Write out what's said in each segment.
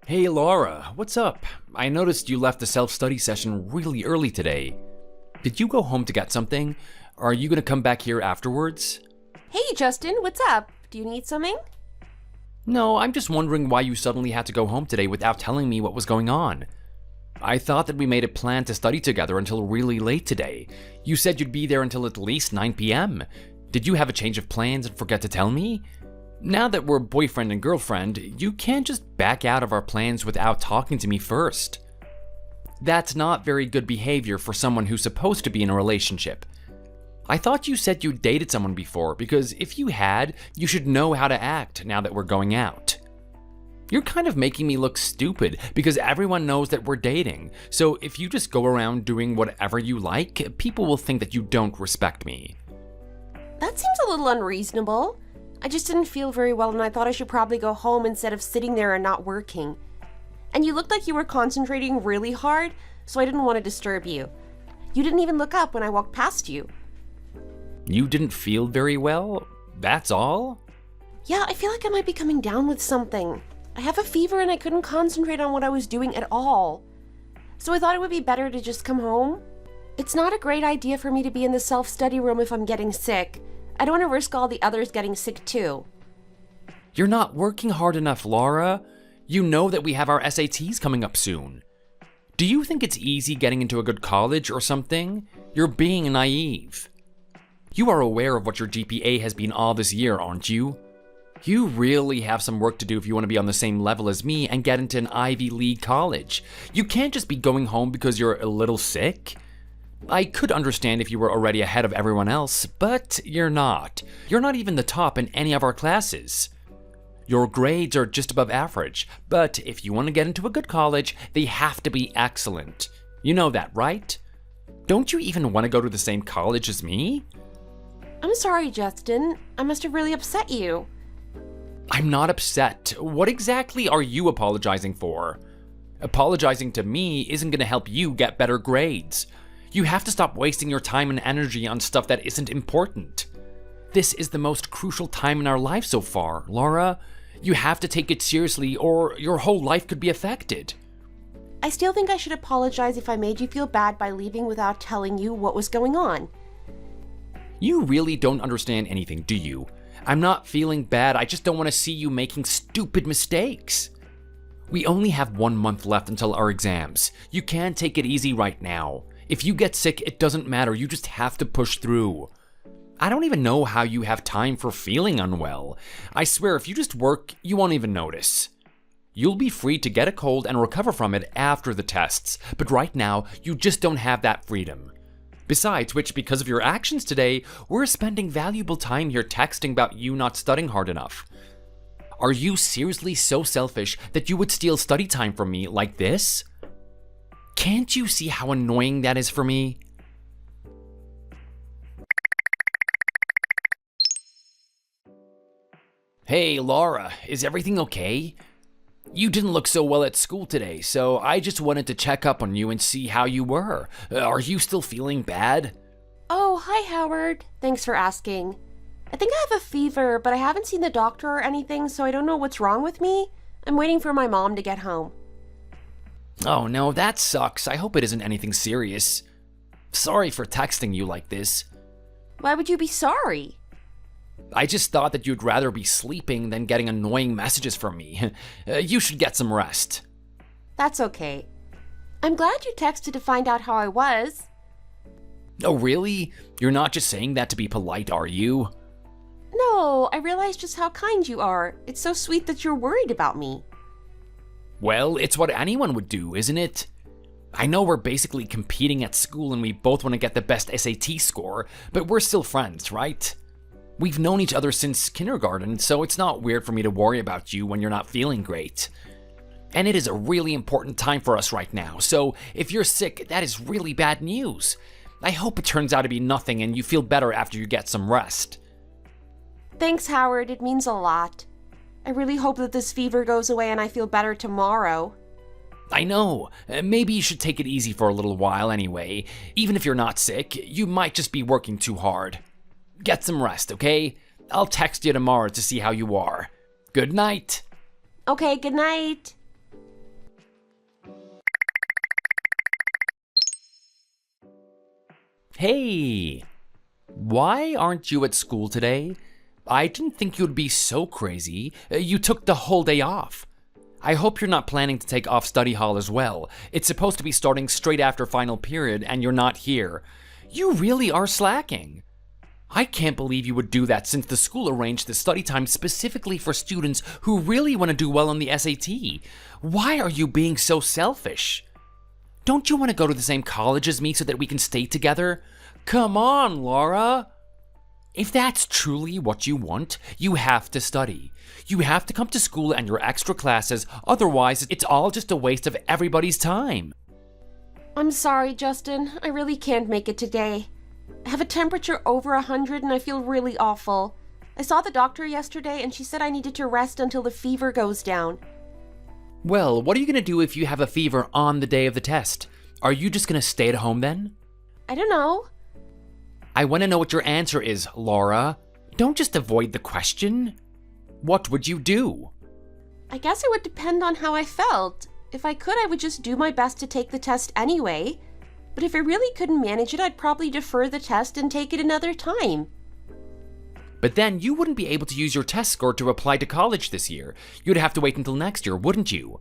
Hey Laura, what's up? I noticed you left the self-study session really early today. Did you go home to get something? Are you gonna come back here afterwards? Hey Justin, what's up? Do you need something? No, I'm just wondering why you suddenly had to go home today without telling me what was going on. I thought that we made a plan to study together until really late today. You said you'd be there until at least 9 p.m. Did you have a change of plans and forget to tell me? Now that we're boyfriend and girlfriend, you can't just back out of our plans without talking to me first. That's not very good behavior for someone who's supposed to be in a relationship. I thought you said you dated someone before, because if you had, you should know how to act now that we're going out. You're kind of making me look stupid because everyone knows that we're dating, so if you just go around doing whatever you like, people will think that you don't respect me. That seems a little unreasonable. I just didn't feel very well and I thought I should probably go home instead of sitting there and not working. And you looked like you were concentrating really hard, so I didn't want to disturb you. You didn't even look up when I walked past you. You didn't feel very well? That's all? Yeah, I feel like I might be coming down with something. I have a fever and I couldn't concentrate on what I was doing at all. So I thought it would be better to just come home. It's not a great idea for me to be in the self-study room if I'm getting sick. I don't want to risk all the others getting sick too. You're not working hard enough, Laura. You know that we have our SATs coming up soon. Do you think it's easy getting into a good college or something? You're being naive. You are aware of what your GPA has been all this year, aren't you? You really have some work to do if you want to be on the same level as me and get into an Ivy League college. You can't just be going home because you're a little sick. I could understand if you were already ahead of everyone else, but you're not. You're not even the top in any of our classes. Your grades are just above average, but if you want to get into a good college, they have to be excellent. You know that, right? Don't you even want to go to the same college as me? I'm sorry, Justin. I must have really upset you. I'm not upset. What exactly are you apologizing for? Apologizing to me isn't going to help you get better grades. You have to stop wasting your time and energy on stuff that isn't important. This is the most crucial time in our life so far, Laura. You have to take it seriously or your whole life could be affected. I still think I should apologize if I made you feel bad by leaving without telling you what was going on. You really don't understand anything, do you? I'm not feeling bad, I just don't want to see you making stupid mistakes. We only have 1 month left until our exams. You can't take it easy right now. If you get sick, it doesn't matter, you just have to push through. I don't even know how you have time for feeling unwell. I swear, if you just work, you won't even notice. You'll be free to get a cold and recover from it after the tests, but right now, you just don't have that freedom. Besides which, because of your actions today, we're spending valuable time here texting about you not studying hard enough. Are you seriously so selfish that you would steal study time from me like this? Can't you see how annoying that is for me? Hey, Laura, is everything okay? You didn't look so well at school today, so I just wanted to check up on you and see how you were. Are you still feeling bad? Oh, hi Howard. Thanks for asking. I think I have a fever, but I haven't seen the doctor or anything, so I don't know what's wrong with me. I'm waiting for my mom to get home. Oh no, that sucks. I hope it isn't anything serious. Sorry for texting you like this. Why would you be sorry? I just thought that you'd rather be sleeping than getting annoying messages from me. You should get some rest. That's okay. I'm glad you texted to find out how I was. Oh really? You're not just saying that to be polite, are you? No, I realize just how kind you are. It's so sweet that you're worried about me. Well, it's what anyone would do, isn't it? I know we're basically competing at school and we both want to get the best SAT score, but we're still friends, right? We've known each other since kindergarten, so it's not weird for me to worry about you when you're not feeling great. And it is a really important time for us right now, so if you're sick, that is really bad news. I hope it turns out to be nothing and you feel better after you get some rest. Thanks, Howard. It means a lot. I really hope that this fever goes away and I feel better tomorrow. I know. Maybe you should take it easy for a little while anyway. Even if you're not sick, you might just be working too hard. Get some rest, okay? I'll text you tomorrow to see how you are. Good night. Okay, good night. Hey! Why aren't you at school today? I didn't think you'd be so crazy. You took the whole day off. I hope you're not planning to take off study hall as well. It's supposed to be starting straight after final period and you're not here. You really are slacking. I can't believe you would do that since the school arranged the study time specifically for students who really want to do well on the SAT. Why are you being so selfish? Don't you want to go to the same college as me so that we can stay together? Come on, Laura! If that's truly what you want, you have to study. You have to come to school and your extra classes, otherwise it's all just a waste of everybody's time. I'm sorry, Justin. I really can't make it today. I have a temperature over 100 and I feel really awful. I saw the doctor yesterday and she said I needed to rest until the fever goes down. Well, what are you going to do if you have a fever on the day of the test? Are you just going to stay at home then? I don't know. I want to know what your answer is, Laura. Don't just avoid the question. What would you do? I guess it would depend on how I felt. If I could, I would just do my best to take the test anyway. But if I really couldn't manage it, I'd probably defer the test and take it another time. But then you wouldn't be able to use your test score to apply to college this year. You'd have to wait until next year, wouldn't you?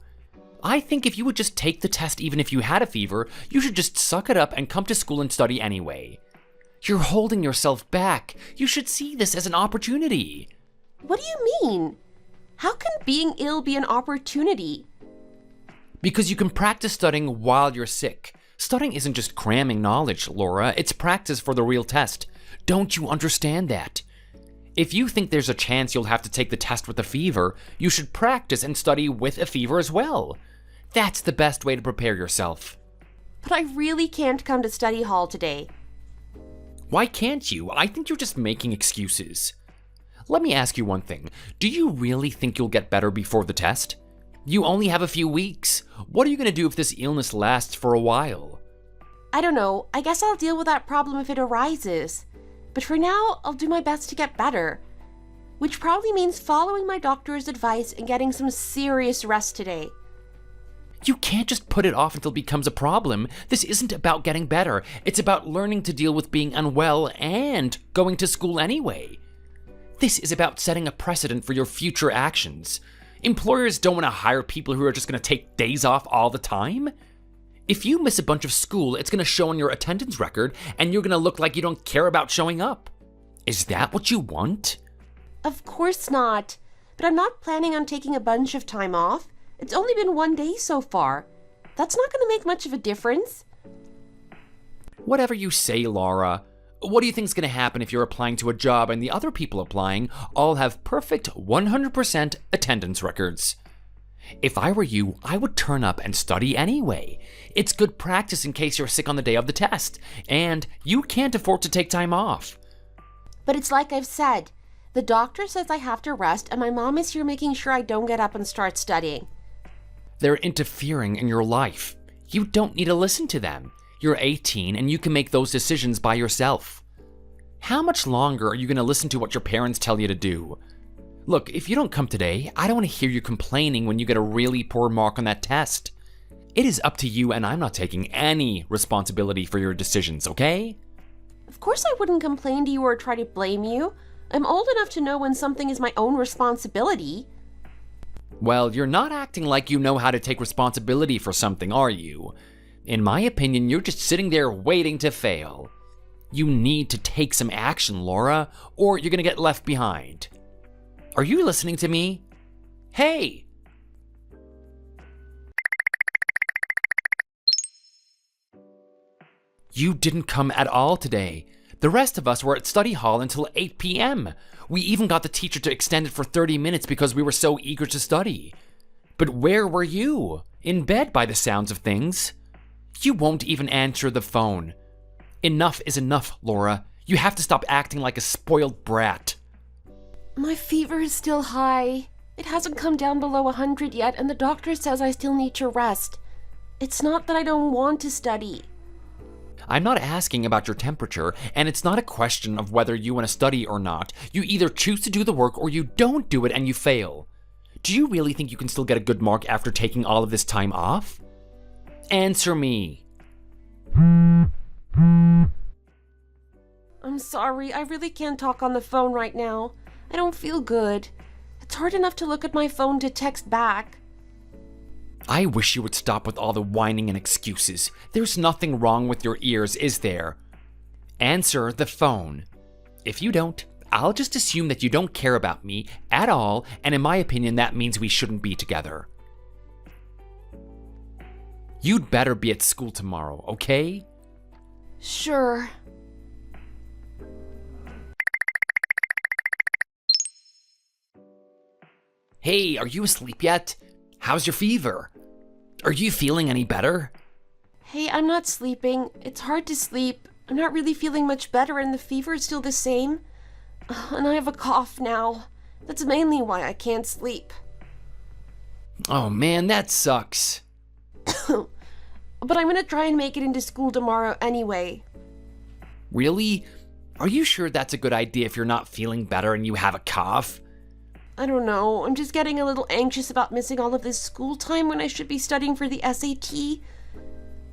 I think if you would just take the test even if you had a fever, you should just suck it up and come to school and study anyway. You're holding yourself back. You should see this as an opportunity. What do you mean? How can being ill be an opportunity? Because you can practice studying while you're sick. Studying isn't just cramming knowledge, Laura. It's practice for the real test. Don't you understand that? If you think there's a chance you'll have to take the test with a fever, you should practice and study with a fever as well. That's the best way to prepare yourself. But I really can't come to study hall today. Why can't you? I think you're just making excuses. Let me ask you one thing. Do you really think you'll get better before the test? You only have a few weeks. What are you going to do if this illness lasts for a while? I don't know. I guess I'll deal with that problem if it arises. But for now, I'll do my best to get better. Which probably means following my doctor's advice and getting some serious rest today. You can't just put it off until it becomes a problem. This isn't about getting better. It's about learning to deal with being unwell and going to school anyway. This is about setting a precedent for your future actions. Employers don't want to hire people who are just going to take days off all the time. If you miss a bunch of school, it's going to show on your attendance record, and you're going to look like you don't care about showing up. Is that what you want? Of course not. But I'm not planning on taking a bunch of time off. It's only been 1 day so far. That's not going to make much of a difference. Whatever you say, Laura. What do you think's going to happen if you're applying to a job and the other people applying all have perfect 100% attendance records? If I were you, I would turn up and study anyway. It's good practice in case you're sick on the day of the test, and you can't afford to take time off. But it's like I've said. The doctor says I have to rest, and my mom is here making sure I don't get up and start studying. They're interfering in your life. You don't need to listen to them. You're 18 and you can make those decisions by yourself. How much longer are you going to listen to what your parents tell you to do? Look, if you don't come today, I don't want to hear you complaining when you get a really poor mark on that test. It is up to you and I'm not taking any responsibility for your decisions, okay? Of course I wouldn't complain to you or try to blame you. I'm old enough to know when something is my own responsibility. Well, you're not acting like you know how to take responsibility for something, are you? In my opinion, you're just sitting there waiting to fail. You need to take some action, Laura, or you're gonna get left behind. Are you listening to me? Hey! You didn't come at all today. The rest of us were at study hall until 8 p.m. We even got the teacher to extend it for 30 minutes because we were so eager to study. But where were you? In bed by the sounds of things. You won't even answer the phone. Enough is enough, Laura. You have to stop acting like a spoiled brat. My fever is still high. It hasn't come down below 100 yet, and the doctor says I still need to rest. It's not that I don't want to study. I'm not asking about your temperature, and it's not a question of whether you want to study or not. You either choose to do the work or you don't do it and you fail. Do you really think you can still get a good mark after taking all of this time off? Answer me. I'm sorry, I really can't talk on the phone right now. I don't feel good. It's hard enough to look at my phone to text back. I wish you would stop with all the whining and excuses. There's nothing wrong with your ears, is there? Answer the phone. If you don't, I'll just assume that you don't care about me at all, and in my opinion, that means we shouldn't be together. You'd better be at school tomorrow, okay? Sure. Hey, are you asleep yet? How's your fever? Are you feeling any better? Hey, I'm not sleeping. It's hard to sleep. I'm not really feeling much better and the fever is still the same. And I have a cough now. That's mainly why I can't sleep. Oh man, that sucks. But I'm gonna try and make it into school tomorrow anyway. Really? Are you sure that's a good idea if you're not feeling better and you have a cough? I don't know. I'm just getting a little anxious about missing all of this school time when I should be studying for the SAT.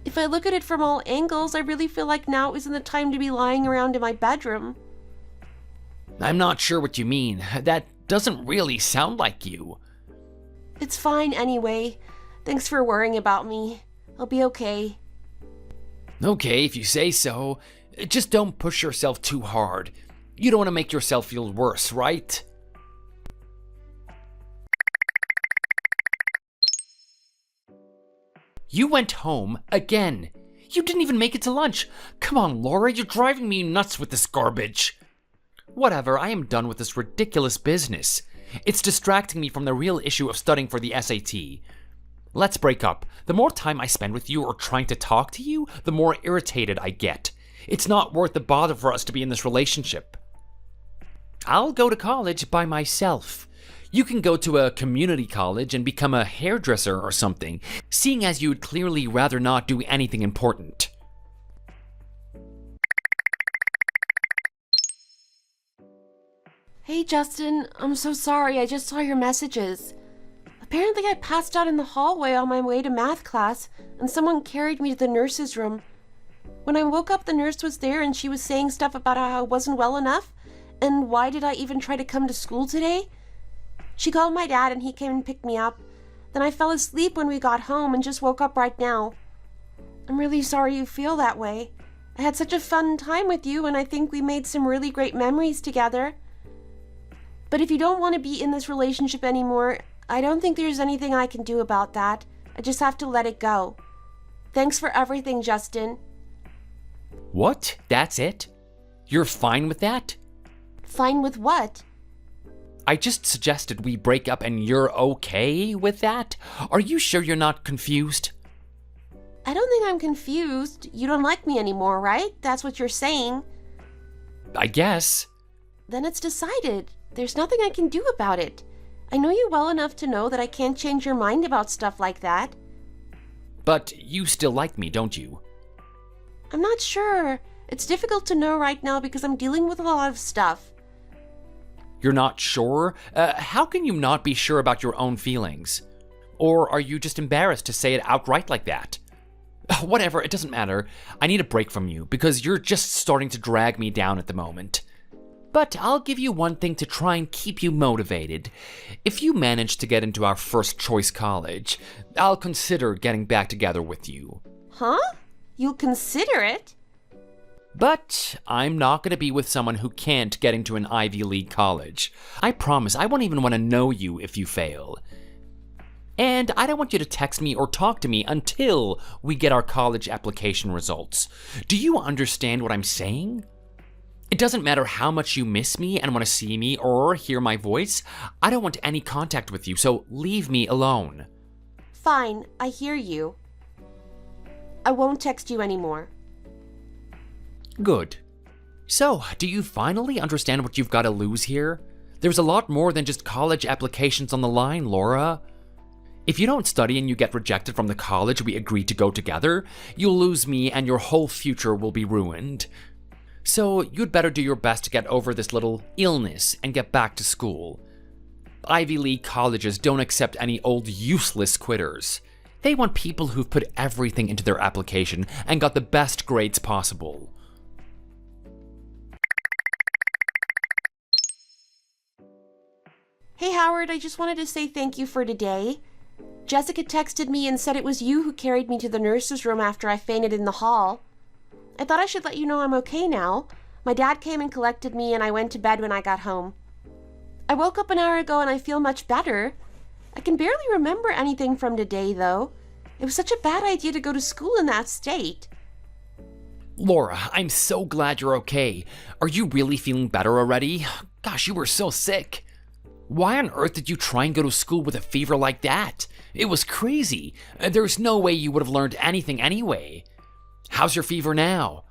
If I look at it from all angles, I really feel like now isn't the time to be lying around in my bedroom. I'm not sure what you mean. That doesn't really sound like you. It's fine anyway. Thanks for worrying about me. I'll be okay. Okay, if you say so. Just don't push yourself too hard. You don't want to make yourself feel worse, right? You went home again. You didn't even make it to lunch. Come on, Laura, you're driving me nuts with this garbage. Whatever, I am done with this ridiculous business. It's distracting me from the real issue of studying for the SAT. Let's break up. The more time I spend with you or trying to talk to you, the more irritated I get. It's not worth the bother for us to be in this relationship. I'll go to college by myself. You can go to a community college and become a hairdresser or something, seeing as you would clearly rather not do anything important. Hey Justin, I'm so sorry, I just saw your messages. Apparently I passed out in the hallway on my way to math class, and someone carried me to the nurse's room. When I woke up, the nurse was there and she was saying stuff about how I wasn't well enough, and why did I even try to come to school today? She called my dad and he came and picked me up. Then I fell asleep when we got home and just woke up right now. I'm really sorry you feel that way. I had such a fun time with you and I think we made some really great memories together. But if you don't want to be in this relationship anymore, I don't think there's anything I can do about that. I just have to let it go. Thanks for everything, Justin. What? That's it? You're fine with that? Fine with what? I just suggested we break up and you're okay with that? Are you sure you're not confused? I don't think I'm confused. You don't like me anymore, right? That's what you're saying. I guess. Then it's decided. There's nothing I can do about it. I know you well enough to know that I can't change your mind about stuff like that. But you still like me, don't you? I'm not sure. It's difficult to know right now because I'm dealing with a lot of stuff. You're not sure? How can you not be sure about your own feelings? Or are you just embarrassed to say it outright like that? Whatever, it doesn't matter. I need a break from you because you're just starting to drag me down at the moment. But I'll give you one thing to try and keep you motivated. If you manage to get into our first choice college, I'll consider getting back together with you. Huh? You'll consider it? But I'm not going to be with someone who can't get into an Ivy League college. I promise I won't even want to know you if you fail. And I don't want you to text me or talk to me until we get our college application results. Do you understand what I'm saying? It doesn't matter how much you miss me and want to see me or hear my voice. I don't want any contact with you, so leave me alone. Fine, I hear you. I won't text you anymore. Good. So, do you finally understand what you've got to lose here? There's a lot more than just college applications on the line, Laura. If you don't study and you get rejected from the college we agreed to go together, you'll lose me and your whole future will be ruined. So, you'd better do your best to get over this little illness and get back to school. Ivy League colleges don't accept any old useless quitters. They want people who've put everything into their application and got the best grades possible. Hey Howard, I just wanted to say thank you for today. Jessica texted me and said it was you who carried me to the nurse's room after I fainted in the hall. I thought I should let you know I'm okay now. My dad came and collected me and I went to bed when I got home. I woke up an hour ago and I feel much better. I can barely remember anything from today though. It was such a bad idea to go to school in that state. Laura, I'm so glad you're okay. Are you really feeling better already? Gosh, you were so sick. Why on earth did you try and go to school with a fever like that? It was crazy. There's no way you would have learned anything anyway. How's your fever now?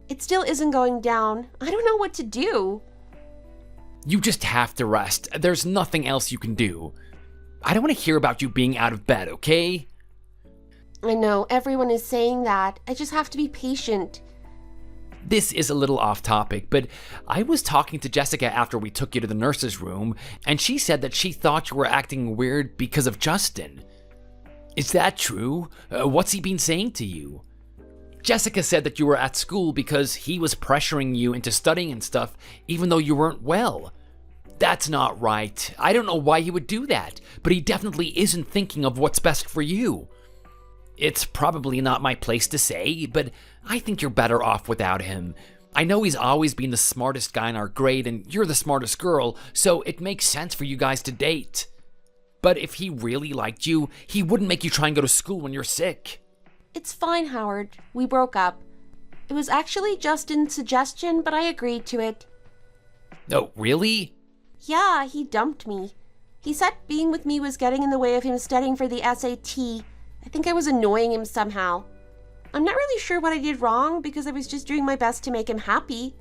It still isn't going down. I don't know what to do. You just have to rest. There's nothing else you can do. I don't want to hear about you being out of bed, okay? I know, everyone is saying that. I just have to be patient. This is a little off topic, but I was talking to Jessica after we took you to the nurse's room, and she said that she thought you were acting weird because of Justin. Is that true? What's he been saying to you? Jessica said that you were at school because he was pressuring you into studying and stuff, even though you weren't well. That's not right. I don't know why he would do that, but he definitely isn't thinking of what's best for you. It's probably not my place to say, but I think you're better off without him. I know he's always been the smartest guy in our grade, and you're the smartest girl, so it makes sense for you guys to date. But if he really liked you, he wouldn't make you try and go to school when you're sick. It's fine, Howard. We broke up. It was actually Justin's suggestion, but I agreed to it. Oh, really? Yeah, he dumped me. He said being with me was getting in the way of him studying for the SAT. I think I was annoying him somehow. I'm not really sure what I did wrong because I was just doing my best to make him happy.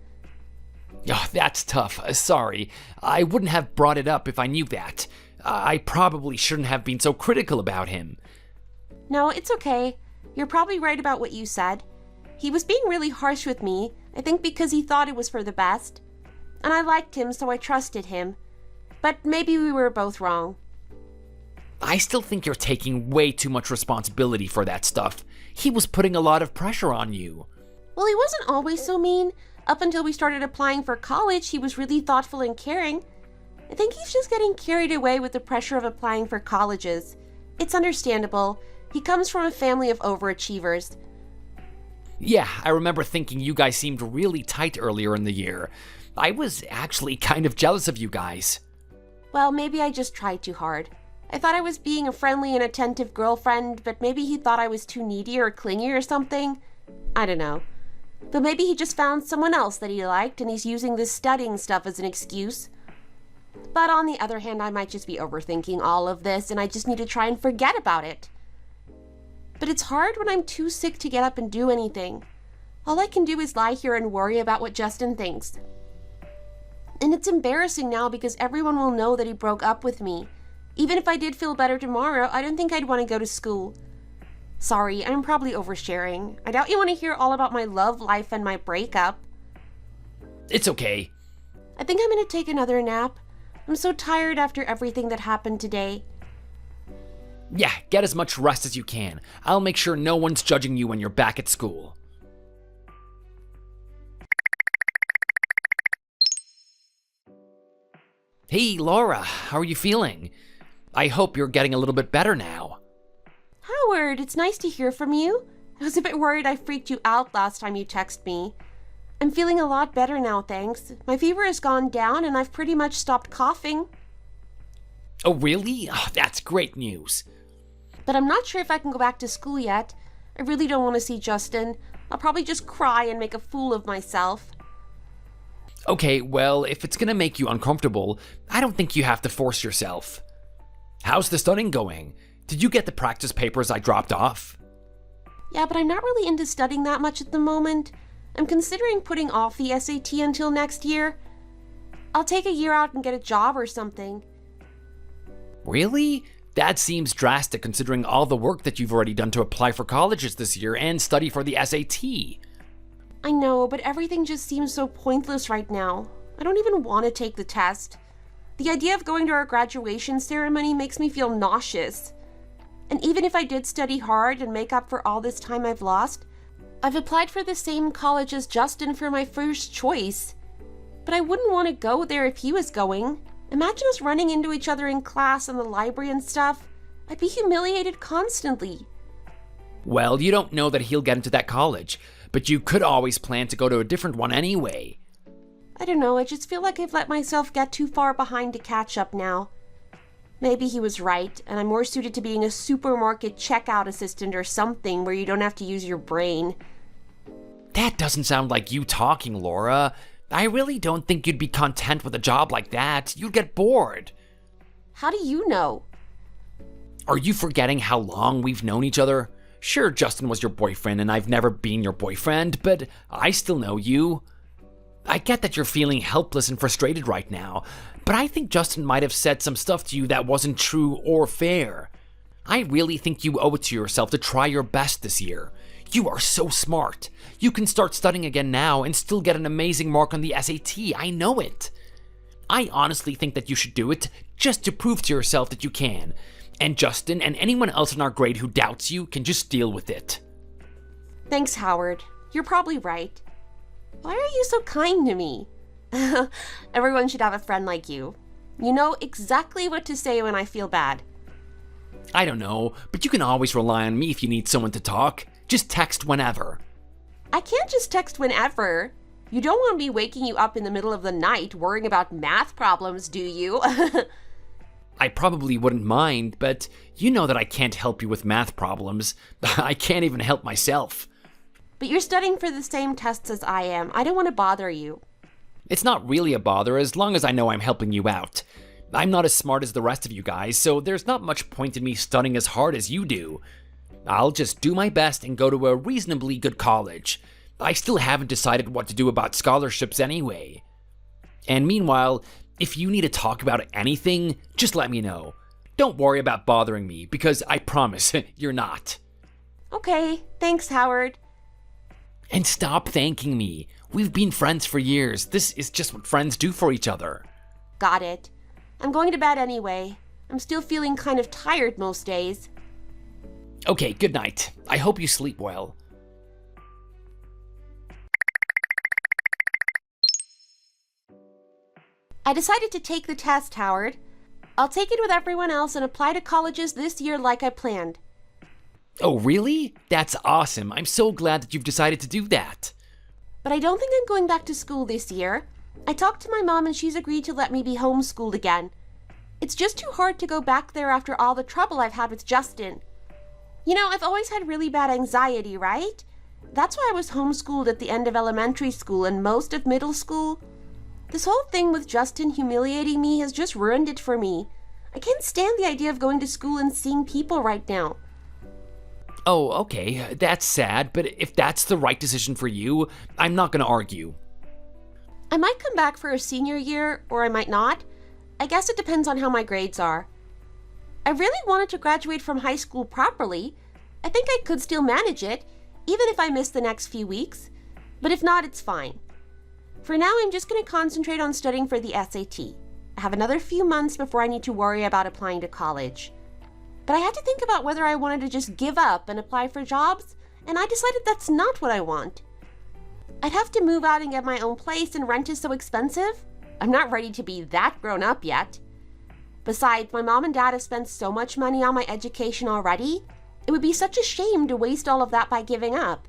Oh, that's tough. Sorry. I wouldn't have brought it up if I knew that. I probably shouldn't have been so critical about him. No, it's okay. You're probably right about what you said. He was being really harsh with me, I think because he thought it was for the best. And I liked him, so I trusted him. But maybe we were both wrong. I still think you're taking way too much responsibility for that stuff. He was putting a lot of pressure on you. Well, he wasn't always so mean. Up until we started applying for college, he was really thoughtful and caring. I think he's just getting carried away with the pressure of applying for colleges. It's understandable. He comes from a family of overachievers. Yeah, I remember thinking you guys seemed really tight earlier in the year. I was actually kind of jealous of you guys. Well, maybe I just tried too hard. I thought I was being a friendly and attentive girlfriend, but maybe he thought I was too needy or clingy or something. I don't know. But maybe he just found someone else that he liked and he's using this studying stuff as an excuse. But on the other hand, I might just be overthinking all of this and I just need to try and forget about it. But it's hard when I'm too sick to get up and do anything. All I can do is lie here and worry about what Justin thinks. And it's embarrassing now because everyone will know that he broke up with me. Even if I did feel better tomorrow, I don't think I'd want to go to school. Sorry, I'm probably oversharing. I doubt you want to hear all about my love life and my breakup. It's okay. I think I'm going to take another nap. I'm so tired after everything that happened today. Yeah, get as much rest as you can. I'll make sure no one's judging you when you're back at school. Hey, Laura, how are you feeling? I hope you're getting a little bit better now. Howard, it's nice to hear from you. I was a bit worried I freaked you out last time you texted me. I'm feeling a lot better now, thanks. My fever has gone down and I've pretty much stopped coughing. Oh, really? Oh, that's great news. But I'm not sure if I can go back to school yet. I really don't want to see Justin. I'll probably just cry and make a fool of myself. Okay, well, if it's gonna make you uncomfortable, I don't think you have to force yourself. How's the studying going? Did you get the practice papers I dropped off? Yeah, but I'm not really into studying that much at the moment. I'm considering putting off the SAT until next year. I'll take a year out and get a job or something. Really? That seems drastic considering all the work that you've already done to apply for colleges this year and study for the SAT. I know, but everything just seems so pointless right now. I don't even want to take the test. The idea of going to our graduation ceremony makes me feel nauseous. And even if I did study hard and make up for all this time I've lost, I've applied for the same college as Justin for my first choice. But I wouldn't want to go there if he was going. Imagine us running into each other in class and the library and stuff. I'd be humiliated constantly. Well, you don't know that he'll get into that college, but you could always plan to go to a different one anyway. I don't know, I just feel like I've let myself get too far behind to catch up now. Maybe he was right, and I'm more suited to being a supermarket checkout assistant or something where you don't have to use your brain. That doesn't sound like you talking, Laura. I really don't think you'd be content with a job like that. You'd get bored. How do you know? Are you forgetting how long we've known each other? Sure, Justin was your boyfriend and I've never been your boyfriend, but I still know you. I get that you're feeling helpless and frustrated right now, but I think Justin might have said some stuff to you that wasn't true or fair. I really think you owe it to yourself to try your best this year. You are so smart. You can start studying again now and still get an amazing mark on the SAT. I know it. I honestly think that you should do it just to prove to yourself that you can. And Justin and anyone else in our grade who doubts you can just deal with it. Thanks, Howard. You're probably right. Why are you so kind to me? Everyone should have a friend like you. You know exactly what to say when I feel bad. I don't know, but you can always rely on me if you need someone to talk. Just text whenever. I can't just text whenever. You don't want me waking you up in the middle of the night worrying about math problems, do you? I probably wouldn't mind, but you know that I can't help you with math problems. I can't even help myself. But you're studying for the same tests as I am. I don't want to bother you. It's not really a bother as long as I know I'm helping you out. I'm not as smart as the rest of you guys, so there's not much point in me studying as hard as you do. I'll just do my best and go to a reasonably good college. I still haven't decided what to do about scholarships anyway. And meanwhile, if you need to talk about anything, just let me know. Don't worry about bothering me, because I promise you're not. Okay, thanks, Howard. And stop thanking me. We've been friends for years. This is just what friends do for each other. Got it. I'm going to bed anyway. I'm still feeling kind of tired most days. Okay, good night. I hope you sleep well. I decided to take the test, Howard. I'll take it with everyone else and apply to colleges this year like I planned. Oh, really? That's awesome. I'm so glad that you've decided to do that. But I don't think I'm going back to school this year. I talked to my mom and she's agreed to let me be homeschooled again. It's just too hard to go back there after all the trouble I've had with Justin. You know, I've always had really bad anxiety, right? That's why I was homeschooled at the end of elementary school and most of middle school. This whole thing with Justin humiliating me has just ruined it for me. I can't stand the idea of going to school and seeing people right now. Oh, okay, that's sad, but if that's the right decision for you, I'm not gonna argue. I might come back for a senior year, or I might not. I guess it depends on how my grades are. I really wanted to graduate from high school properly. I think I could still manage it, even if I miss the next few weeks. But if not, it's fine. For now, I'm just going to concentrate on studying for the SAT. I have another few months before I need to worry about applying to college. But I had to think about whether I wanted to just give up and apply for jobs, and I decided that's not what I want. I'd have to move out and get my own place, and rent is so expensive. I'm not ready to be that grown up yet. Besides, my mom and dad have spent so much money on my education already. It would be such a shame to waste all of that by giving up.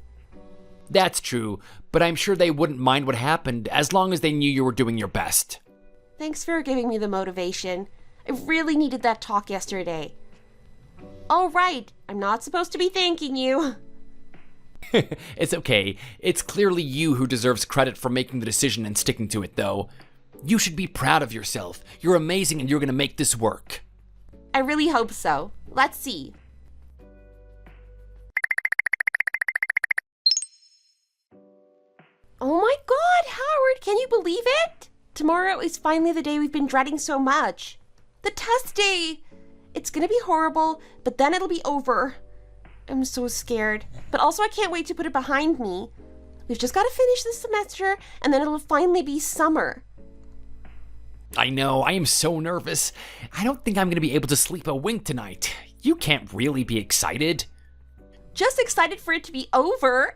That's true, but I'm sure they wouldn't mind what happened as long as they knew you were doing your best. Thanks for giving me the motivation. I really needed that talk yesterday. Oh, right. I'm not supposed to be thanking you. It's okay. It's clearly you who deserves credit for making the decision and sticking to it, though. You should be proud of yourself. You're amazing and you're gonna make this work. I really hope so. Let's see. Oh my God, Howard, can you believe it? Tomorrow is finally the day we've been dreading so much. The test day. It's gonna be horrible, but then it'll be over. I'm so scared, but also I can't wait to put it behind me. We've just got to finish this semester, and then it'll finally be summer. I know, I am so nervous. I don't think I'm gonna be able to sleep a wink tonight. You can't really be excited. Just excited for it to be over.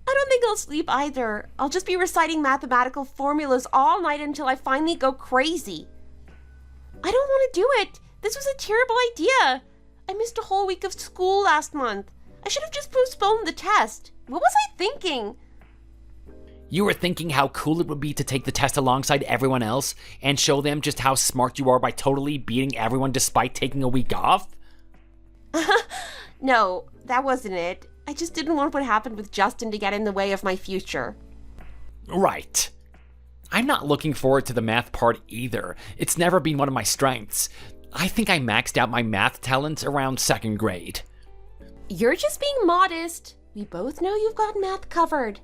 I don't think I'll sleep either. I'll just be reciting mathematical formulas all night until I finally go crazy. I don't want to do it. This was a terrible idea. I missed a whole week of school last month. I should have just postponed the test. What was I thinking? You were thinking how cool it would be to take the test alongside everyone else and show them just how smart you are by totally beating everyone despite taking a week off? No, that wasn't it. I just didn't want what happened with Justin to get in the way of my future. Right. I'm not looking forward to the math part either. It's never been one of my strengths. I think I maxed out my math talent around 2nd grade. You're just being modest. We both know you've got math covered.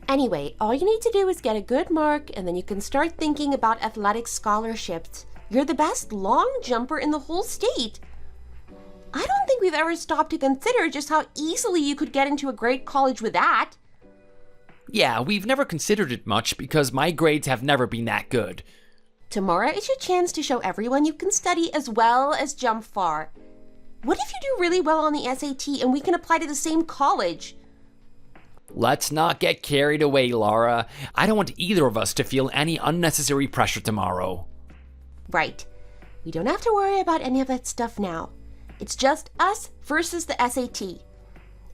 Anyway, all you need to do is get a good mark and then you can start thinking about athletic scholarships. You're the best long jumper in the whole state. I don't think we've ever stopped to consider just how easily you could get into a great college with that. Yeah, we've never considered it much because my grades have never been that good. Tomorrow is your chance to show everyone you can study as well as jump far. What if you do really well on the SAT and we can apply to the same college? Let's not get carried away, Laura. I don't want either of us to feel any unnecessary pressure tomorrow. Right. We don't have to worry about any of that stuff now. It's just us versus the SAT.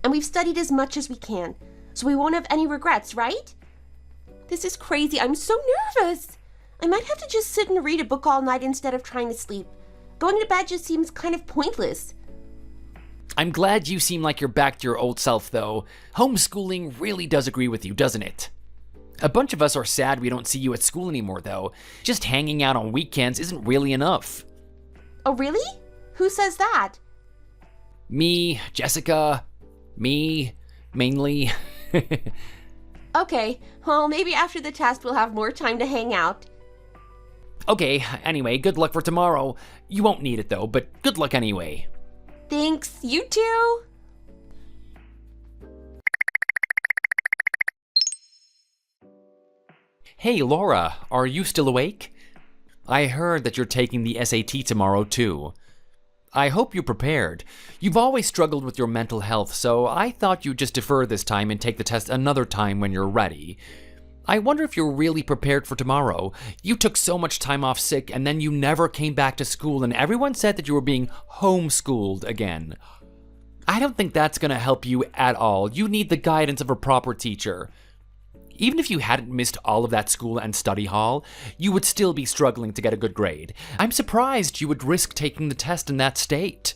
And we've studied as much as we can, so we won't have any regrets, right? This is crazy. I'm so nervous. I might have to just sit and read a book all night instead of trying to sleep. Going to bed just seems kind of pointless. I'm glad you seem like you're back to your old self, though. Homeschooling really does agree with you, doesn't it? A bunch of us are sad we don't see you at school anymore, though. Just hanging out on weekends isn't really enough. Oh, really? Who says that? Me, Jessica, me, mainly. Okay, well, maybe after the test we'll have more time to hang out. Okay, anyway, good luck for tomorrow. You won't need it, though, but good luck anyway. Thanks, you too. Hey, Laura, are you still awake? I heard that you're taking the SAT tomorrow, too. I hope you're prepared. You've always struggled with your mental health, so I thought you'd just defer this time and take the test another time when you're ready. I wonder if you're really prepared for tomorrow. You took so much time off sick and then you never came back to school and everyone said that you were being homeschooled again. I don't think that's gonna help you at all. You need the guidance of a proper teacher. Even if you hadn't missed all of that school and study hall, you would still be struggling to get a good grade. I'm surprised you would risk taking the test in that state.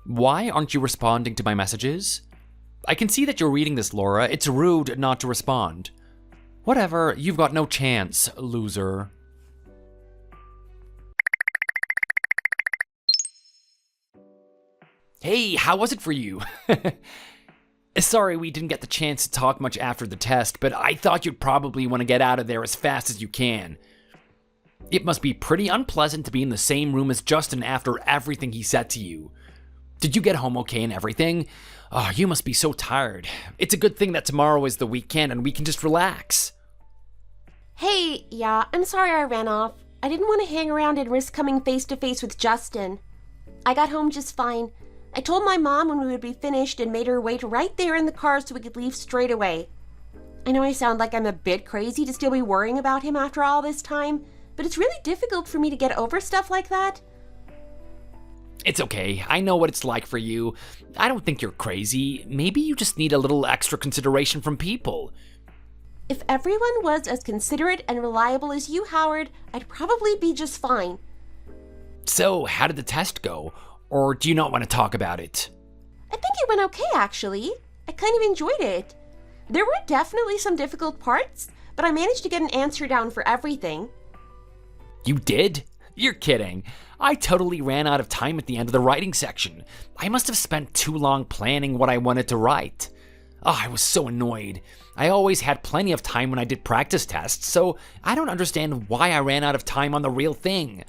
Why aren't you responding to my messages? I can see that you're reading this, Laura. It's rude not to respond. Whatever, you've got no chance, loser. Hey, how was it for you? Sorry we didn't get the chance to talk much after the test, but I thought you'd probably want to get out of there as fast as you can. It must be pretty unpleasant to be in the same room as Justin after everything he said to you. Did you get home okay and everything? Oh, you must be so tired. It's a good thing that tomorrow is the weekend and we can just relax. Hey, yeah, I'm sorry I ran off. I didn't want to hang around and risk coming face to face with Justin. I got home just fine. I told my mom when we would be finished and made her wait right there in the car so we could leave straight away. I know I sound like I'm a bit crazy to still be worrying about him after all this time, but it's really difficult for me to get over stuff like that. It's okay. I know what it's like for you. I don't think you're crazy. Maybe you just need a little extra consideration from people. If everyone was as considerate and reliable as you, Howard, I'd probably be just fine. So, how did the test go? Or do you not want to talk about it? I think it went okay, actually. I kind of enjoyed it. There were definitely some difficult parts, but I managed to get an answer down for everything. You did? You're kidding. I totally ran out of time at the end of the writing section. I must have spent too long planning what I wanted to write. Oh, I was so annoyed. I always had plenty of time when I did practice tests, so I don't understand why I ran out of time on the real thing.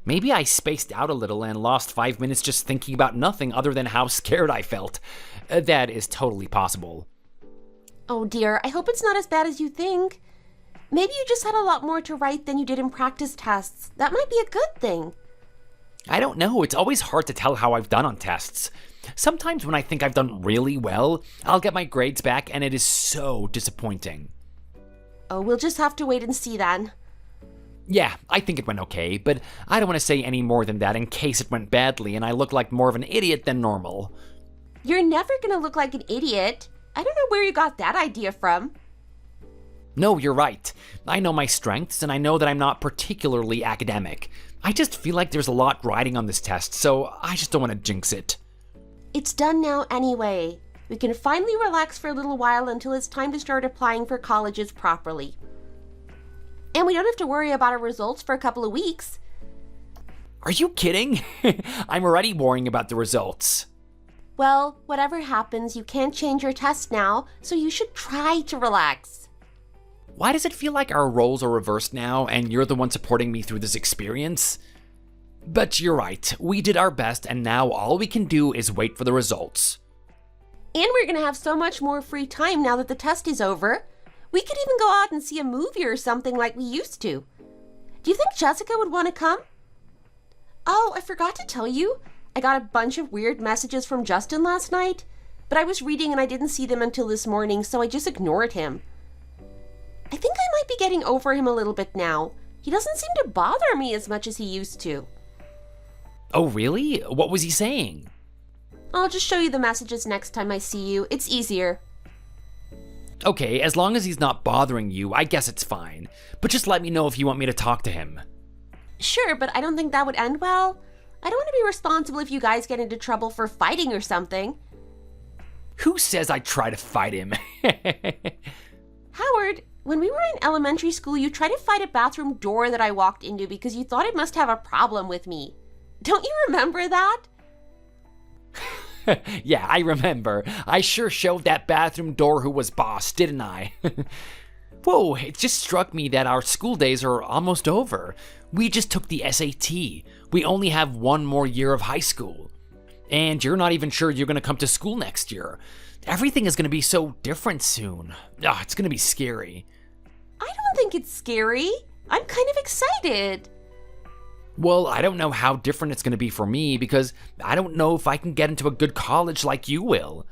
Maybe I spaced out a little and lost 5 minutes just thinking about nothing other than how scared I felt. That is totally possible. Oh dear, I hope it's not as bad as you think. Maybe you just had a lot more to write than you did in practice tests. That might be a good thing. I don't know. It's always hard to tell how I've done on tests. Sometimes when I think I've done really well, I'll get my grades back and it is so disappointing. Oh, we'll just have to wait and see then. Yeah, I think it went okay, but I don't want to say any more than that in case it went badly and I look like more of an idiot than normal. You're never gonna look like an idiot. I don't know where you got that idea from. No, you're right. I know my strengths and I know that I'm not particularly academic. I just feel like there's a lot riding on this test, so I just don't want to jinx it. It's done now anyway. We can finally relax for a little while until it's time to start applying for colleges properly. And we don't have to worry about our results for a couple of weeks. Are you kidding? I'm already worrying about the results. Well, whatever happens, you can't change your test now, so you should try to relax. Why does it feel like our roles are reversed now and you're the one supporting me through this experience? But you're right, we did our best and now all we can do is wait for the results. And we're gonna have so much more free time now that the test is over. We could even go out and see a movie or something like we used to. Do you think Jessica would want to come? Oh, I forgot to tell you. I got a bunch of weird messages from Justin last night, but I was reading and I didn't see them until this morning, so I just ignored him. I think I might be getting over him a little bit now. He doesn't seem to bother me as much as he used to. Oh, really? What was he saying? I'll just show you the messages next time I see you. It's easier. Okay, as long as he's not bothering you, I guess it's fine. But just let me know if you want me to talk to him. Sure, but I don't think that would end well. I don't want to be responsible if you guys get into trouble for fighting or something. Who says I'd try to fight him? Howard, when we were in elementary school, you tried to fight a bathroom door that I walked into because you thought it must have a problem with me. Don't you remember that? Yeah, I remember. I sure showed that bathroom door who was boss, didn't I? Whoa, it just struck me that our school days are almost over. We just took the SAT. We only have one more year of high school. And you're not even sure you're going to come to school next year. Everything is going to be so different soon. Oh, it's going to be scary. I don't think it's scary. I'm kind of excited. Well, I don't know how different it's going to be for me because I don't know if I can get into a good college like you will.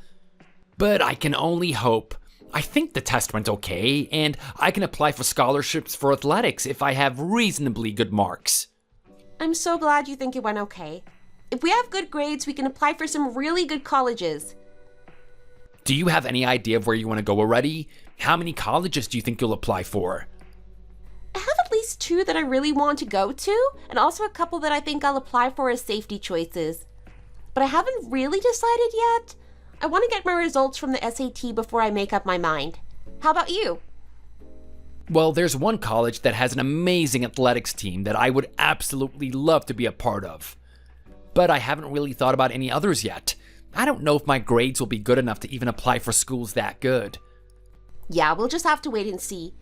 But I can only hope. I think the test went okay, and I can apply for scholarships for athletics if I have reasonably good marks. I'm so glad you think it went okay. If we have good grades, we can apply for some really good colleges. Do you have any idea of where you want to go already? How many colleges do you think you'll apply for? I have at least 2 that I really want to go to, and also a couple that I think I'll apply for as safety choices. But I haven't really decided yet. I want to get my results from the SAT before I make up my mind. How about you? Well, there's one college that has an amazing athletics team that I would absolutely love to be a part of. But I haven't really thought about any others yet. I don't know if my grades will be good enough to even apply for schools that good. Yeah, we'll just have to wait and see.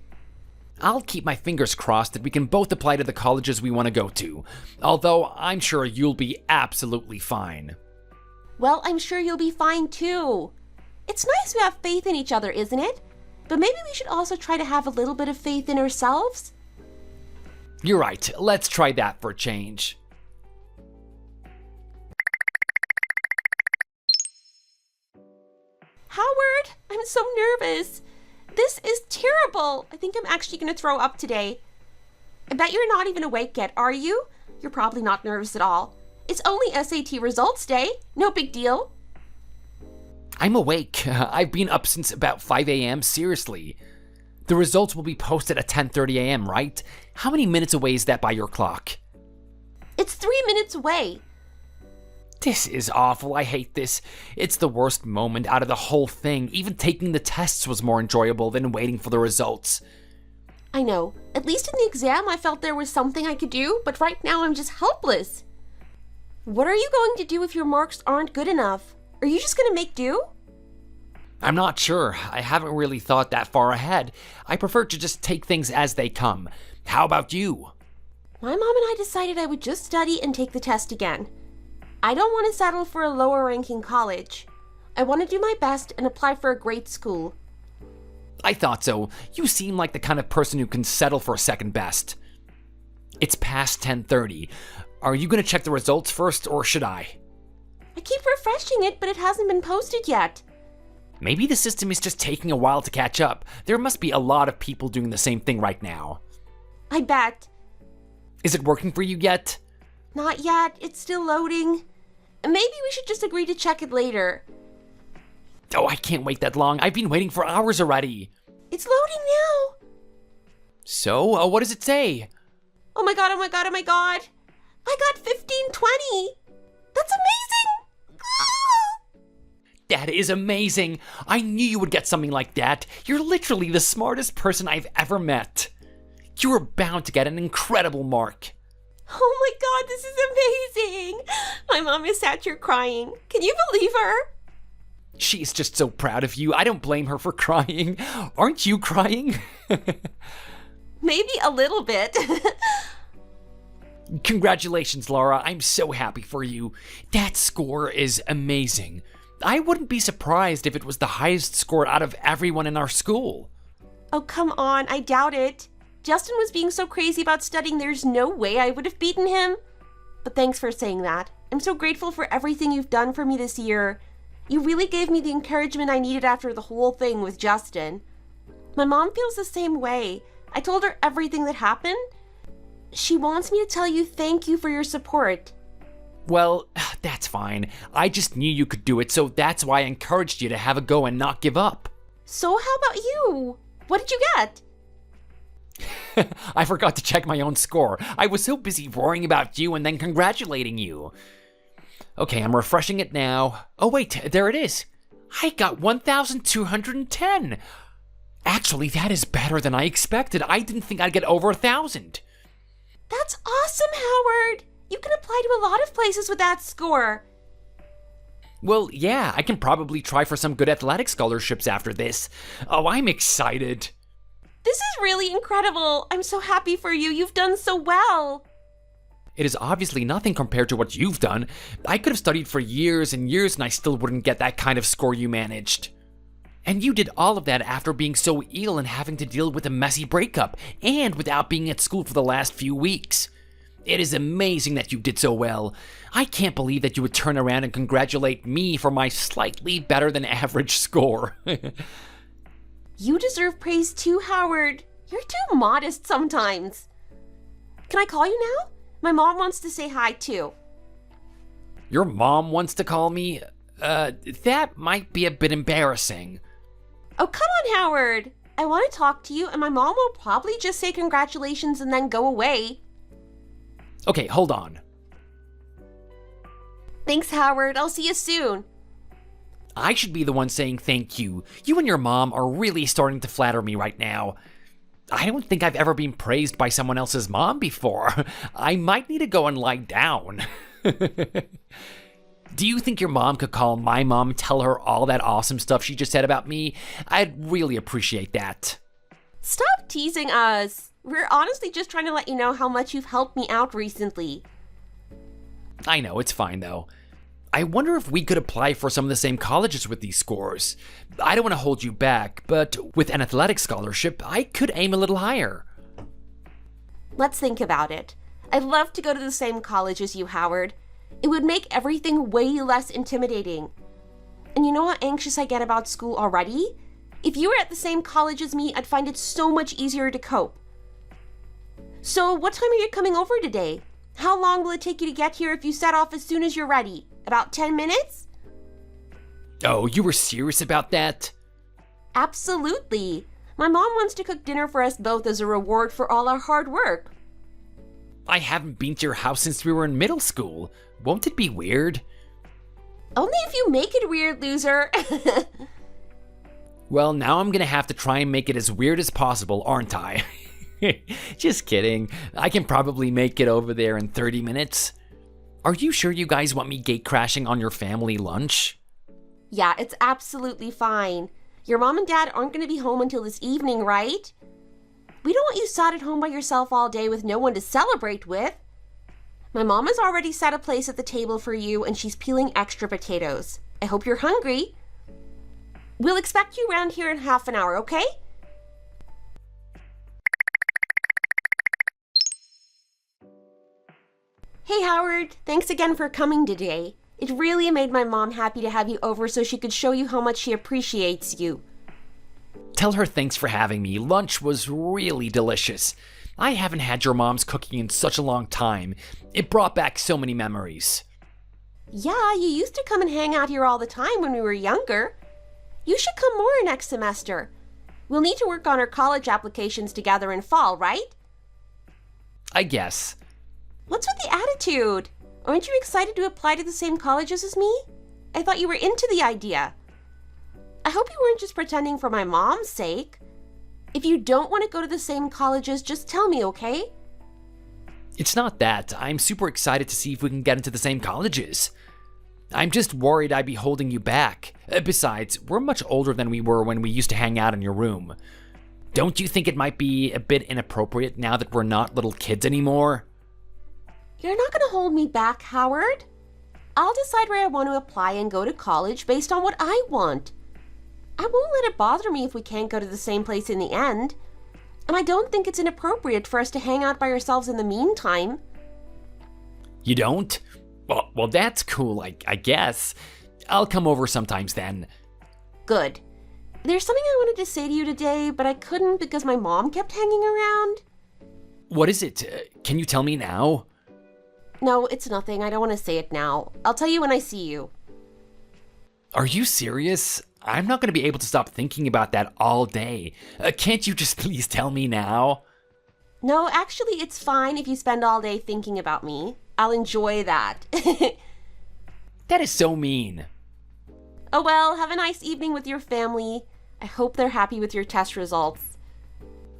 I'll keep my fingers crossed that we can both apply to the colleges we want to go to, although I'm sure you'll be absolutely fine. Well, I'm sure you'll be fine too. It's nice we have faith in each other, isn't it? But maybe we should also try to have a little bit of faith in ourselves. You're right, let's try that for a change. Howard, I'm so nervous. This is terrible. I think I'm actually going to throw up today. I bet you're not even awake yet, are you? You're probably not nervous at all. It's only SAT results day. No big deal. I'm awake. I've been up since about 5 a.m., seriously. The results will be posted at 10:30 a.m., right? How many minutes away is that by your clock? It's 3 minutes away. This is awful. I hate this. It's the worst moment out of the whole thing. Even taking the tests was more enjoyable than waiting for the results. I know. At least in the exam, I felt there was something I could do, but right now I'm just helpless. What are you going to do if your marks aren't good enough? Are you just going to make do? I'm not sure. I haven't really thought that far ahead. I prefer to just take things as they come. How about you? My mom and I decided I would just study and take the test again. I don't want to settle for a lower ranking college. I want to do my best and apply for a great school. I thought so. You seem like the kind of person who can settle for second best. It's past 10:30. Are you going to check the results first, or should I? I keep refreshing it, but it hasn't been posted yet. Maybe the system is just taking a while to catch up. There must be a lot of people doing the same thing right now. I bet. Is it working for you yet? Not yet. It's still loading. Maybe we should just agree to check it later. Oh, I can't wait that long. I've been waiting for hours already. It's loading now. So, what does it say? Oh my god, oh my god, oh my god. I got 1520. That's amazing. That is amazing. I knew you would get something like that. You're literally the smartest person I've ever met. You were bound to get an incredible mark. Oh my god, this is amazing. My mom is sat here crying. Can you believe her? She's just so proud of you. I don't blame her for crying. Aren't you crying? Maybe a little bit. Congratulations, Laura. I'm so happy for you. That score is amazing. I wouldn't be surprised if it was the highest score out of everyone in our school. Oh, come on. I doubt it. Justin was being so crazy about studying, there's no way I would have beaten him. But thanks for saying that. I'm so grateful for everything you've done for me this year. You really gave me the encouragement I needed after the whole thing with Justin. My mom feels the same way. I told her everything that happened. She wants me to tell you thank you for your support. Well, that's fine. I just knew you could do it, so that's why I encouraged you to have a go and not give up. So how about you? What did you get? I forgot to check my own score. I was so busy worrying about you and then congratulating you. Okay, I'm refreshing it now. Oh wait, there it is. I got 1,210. Actually, that is better than I expected. I didn't think I'd get over 1,000. That's awesome, Howard. You can apply to a lot of places with that score. Well, yeah, I can probably try for some good athletic scholarships after this. Oh, I'm excited. This is really incredible. I'm so happy for you. You've done so well. It is obviously nothing compared to what you've done. I could have studied for years and years and I still wouldn't get that kind of score you managed. And you did all of that after being so ill and having to deal with a messy breakup, and without being at school for the last few weeks. It is amazing that you did so well. I can't believe that you would turn around and congratulate me for my slightly better than average score. You deserve praise too, Howard. You're too modest sometimes. Can I call you now? My mom wants to say hi too. Your mom wants to call me? That might be a bit embarrassing. Oh, come on, Howard. I want to talk to you, and my mom will probably just say congratulations and then go away. Okay, hold on. Thanks, Howard. I'll see you soon. I should be the one saying thank you. You and your mom are really starting to flatter me right now. I don't think I've ever been praised by someone else's mom before. I might need to go and lie down. Do you think your mom could call my mom and tell her all that awesome stuff she just said about me? I'd really appreciate that. Stop teasing us. We're honestly just trying to let you know how much you've helped me out recently. I know, it's fine though. I wonder if we could apply for some of the same colleges with these scores. I don't want to hold you back, but with an athletic scholarship, I could aim a little higher. Let's think about it. I'd love to go to the same college as you, Howard. It would make everything way less intimidating. And you know how anxious I get about school already? If you were at the same college as me, I'd find it so much easier to cope. So, what time are you coming over today? How long will it take you to get here if you set off as soon as you're ready? About 10 minutes? Oh, you were serious about that? Absolutely. My mom wants to cook dinner for us both as a reward for all our hard work. I haven't been to your house since we were in middle school. Won't it be weird? Only if you make it weird, loser. Well, now I'm gonna have to try and make it as weird as possible, aren't I? Just kidding. I can probably make it over there in 30 minutes. Are you sure you guys want me gate crashing on your family lunch? Yeah, it's absolutely fine. Your mom and dad aren't going to be home until this evening, right? We don't want you sat at home by yourself all day with no one to celebrate with. My mom has already set a place at the table for you, and she's peeling extra potatoes. I hope you're hungry. We'll expect you around here in half an hour, okay? Hey, Howard. Thanks again for coming today. It really made my mom happy to have you over so she could show you how much she appreciates you. Tell her thanks for having me. Lunch was really delicious. I haven't had your mom's cooking in such a long time. It brought back so many memories. Yeah, you used to come and hang out here all the time when we were younger. You should come more next semester. We'll need to work on our college applications together in fall, right? I guess. What's with the attitude? Aren't you excited to apply to the same colleges as me? I thought you were into the idea. I hope you weren't just pretending for my mom's sake. If you don't want to go to the same colleges, just tell me, okay? It's not that. I'm super excited to see if we can get into the same colleges. I'm just worried I'd be holding you back. Besides, we're much older than we were when we used to hang out in your room. Don't you think it might be a bit inappropriate now that we're not little kids anymore? You're not going to hold me back, Howard. I'll decide where I want to apply and go to college based on what I want. I won't let it bother me if we can't go to the same place in the end. And I don't think it's inappropriate for us to hang out by ourselves in the meantime. You don't? Well, that's cool, I guess. I'll come over sometimes then. Good. There's something I wanted to say to you today, but I couldn't because my mom kept hanging around. What is it? Can you tell me now? No, it's nothing. I don't want to say it now. I'll tell you when I see you. Are you serious? I'm not going to be able to stop thinking about that all day. Can't you just please tell me now? No, actually, it's fine if you spend all day thinking about me. I'll enjoy that. That is so mean. Oh well, have a nice evening with your family. I hope they're happy with your test results.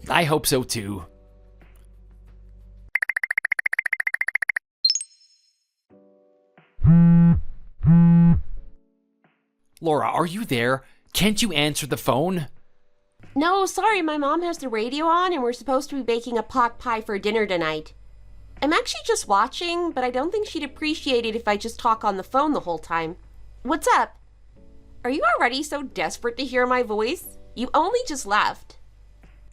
I hope so too. Laura, are you there? Can't you answer the phone? No, sorry, my mom has the radio on and we're supposed to be baking a pot pie for dinner tonight. I'm actually just watching, but I don't think she'd appreciate it if I just talk on the phone the whole time. What's up? Are you already so desperate to hear my voice? You only just left.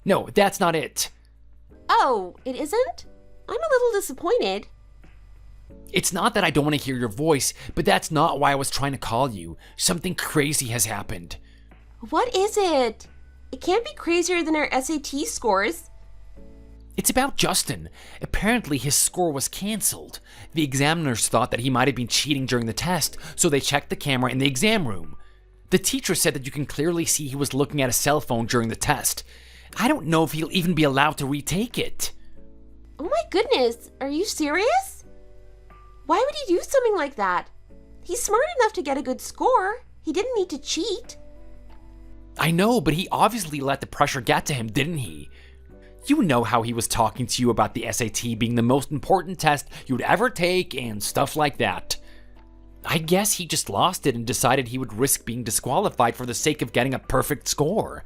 No, that's not it. Oh, it isn't? I'm a little disappointed. It's not that I don't want to hear your voice, but that's not why I was trying to call you. Something crazy has happened. What is it? It can't be crazier than our SAT scores. It's about Justin. Apparently his score was canceled. The examiners thought that he might have been cheating during the test, so they checked the camera in the exam room. The teacher said that you can clearly see he was looking at a cell phone during the test. I don't know if he'll even be allowed to retake it. Oh my goodness, are you serious? Why would he do something like that? He's smart enough to get a good score. He didn't need to cheat. I know, but he obviously let the pressure get to him, didn't he? You know how he was talking to you about the SAT being the most important test you'd ever take and stuff like that. I guess he just lost it and decided he would risk being disqualified for the sake of getting a perfect score.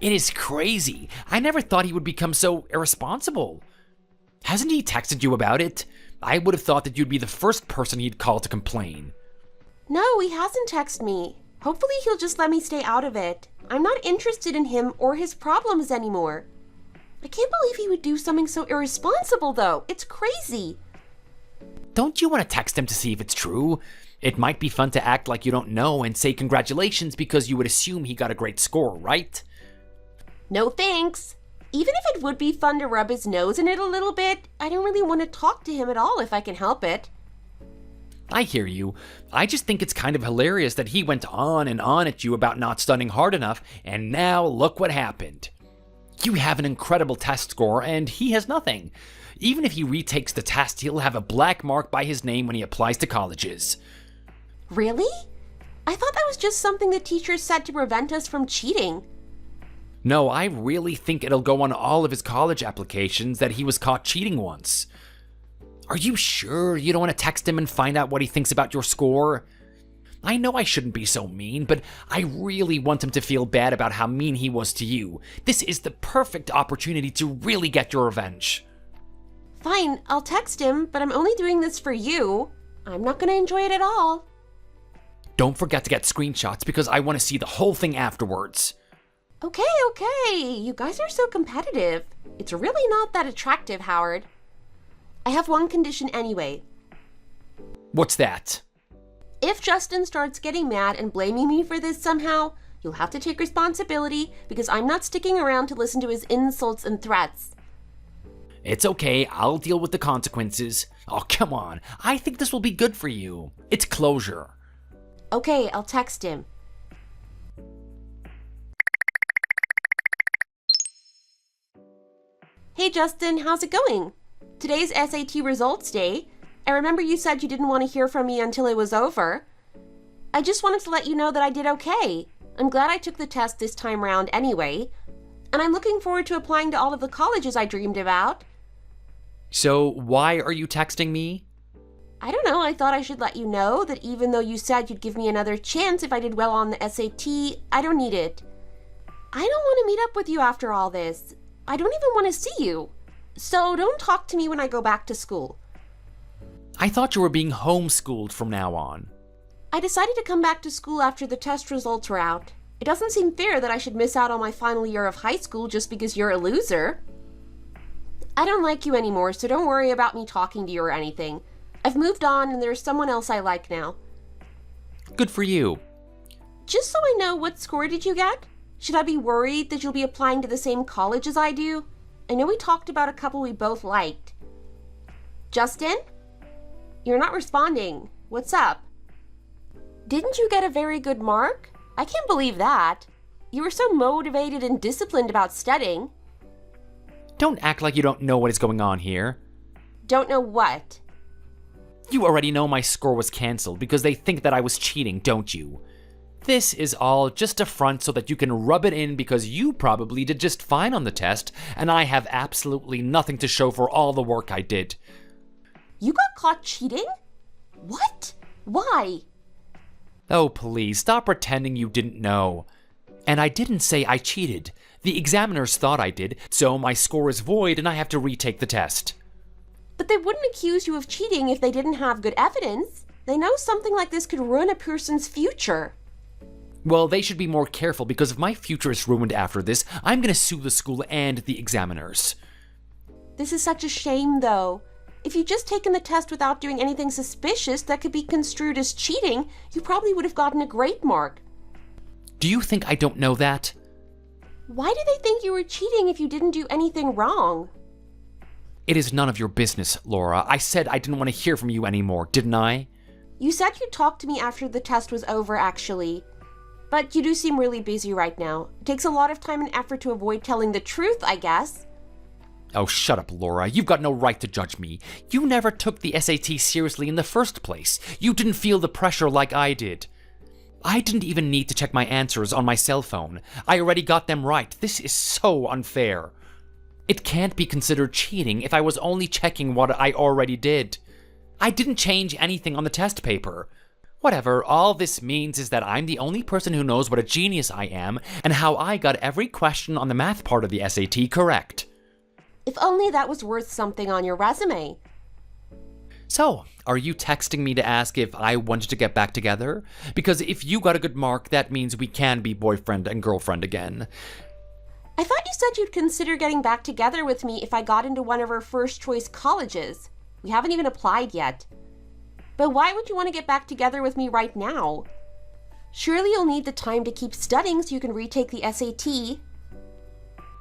It is crazy. I never thought he would become so irresponsible. Hasn't he texted you about it? I would have thought that you'd be the first person he'd call to complain. No, he hasn't texted me. Hopefully he'll just let me stay out of it. I'm not interested in him or his problems anymore. I can't believe he would do something so irresponsible, though. It's crazy. Don't you want to text him to see if it's true? It might be fun to act like you don't know and say congratulations because you would assume he got a great score, right? No thanks. Even if it would be fun to rub his nose in it a little bit, I don't really want to talk to him at all if I can help it. I hear you. I just think it's kind of hilarious that he went on and on at you about not studying hard enough, and now look what happened. You have an incredible test score, and he has nothing. Even if he retakes the test, he'll have a black mark by his name when he applies to colleges. Really? I thought that was just something the teachers said to prevent us from cheating. No, I really think it'll go on all of his college applications that he was caught cheating once. Are you sure you don't want to text him and find out what he thinks about your score? I know I shouldn't be so mean, but I really want him to feel bad about how mean he was to you. This is the perfect opportunity to really get your revenge. Fine, I'll text him, but I'm only doing this for you. I'm not going to enjoy it at all. Don't forget to get screenshots because I want to see the whole thing afterwards. Okay. You guys are so competitive. It's really not that attractive, Howard. I have one condition anyway. What's that? If Justin starts getting mad and blaming me for this somehow, you'll have to take responsibility because I'm not sticking around to listen to his insults and threats. It's okay, I'll deal with the consequences. Oh, come on. I think this will be good for you. It's closure. Okay, I'll text him. Hey Justin, how's it going? Today's SAT results day. I remember you said you didn't want to hear from me until it was over. I just wanted to let you know that I did okay. I'm glad I took the test this time round anyway. And I'm looking forward to applying to all of the colleges I dreamed about. So, why are you texting me? I don't know, I thought I should let you know that even though you said you'd give me another chance if I did well on the SAT, I don't need it. I don't want to meet up with you after all this. I don't even want to see you. So don't talk to me when I go back to school. I thought you were being homeschooled from now on. I decided to come back to school after the test results were out. It doesn't seem fair that I should miss out on my final year of high school just because you're a loser. I don't like you anymore, so don't worry about me talking to you or anything. I've moved on and there's someone else I like now. Good for you. Just so I know, what score did you get? Should I be worried that you'll be applying to the same college as I do? I know we talked about a couple we both liked. Justin? You're not responding. What's up? Didn't you get a very good mark? I can't believe that. You were so motivated and disciplined about studying. Don't act like you don't know what is going on here. Don't know what? You already know my score was cancelled because they think that I was cheating, don't you? This is all just a front so that you can rub it in because you probably did just fine on the test and I have absolutely nothing to show for all the work I did. You got caught cheating? What? Why? Oh, please, stop pretending you didn't know. And I didn't say I cheated. The examiners thought I did, so my score is void and I have to retake the test. But they wouldn't accuse you of cheating if they didn't have good evidence. They know something like this could ruin a person's future. Well, they should be more careful because if my future is ruined after this, I'm gonna sue the school and the examiners. This is such a shame, though. If you'd just taken the test without doing anything suspicious that could be construed as cheating, you probably would have gotten a great mark. Do you think I don't know that? Why do they think you were cheating if you didn't do anything wrong? It is none of your business, Laura. I said I didn't want to hear from you anymore, didn't I? You said you'd talk to me after the test was over, actually. But you do seem really busy right now. It takes a lot of time and effort to avoid telling the truth, I guess. Oh, shut up, Laura. You've got no right to judge me. You never took the SAT seriously in the first place. You didn't feel the pressure like I did. I didn't even need to check my answers on my cell phone. I already got them right. This is so unfair. It can't be considered cheating if I was only checking what I already did. I didn't change anything on the test paper. Whatever, all this means is that I'm the only person who knows what a genius I am and how I got every question on the math part of the SAT correct. If only that was worth something on your resume. So, are you texting me to ask if I wanted to get back together? Because if you got a good mark, that means we can be boyfriend and girlfriend again. I thought you said you'd consider getting back together with me if I got into one of our first choice colleges. We haven't even applied yet. But why would you want to get back together with me right now? Surely you'll need the time to keep studying so you can retake the SAT.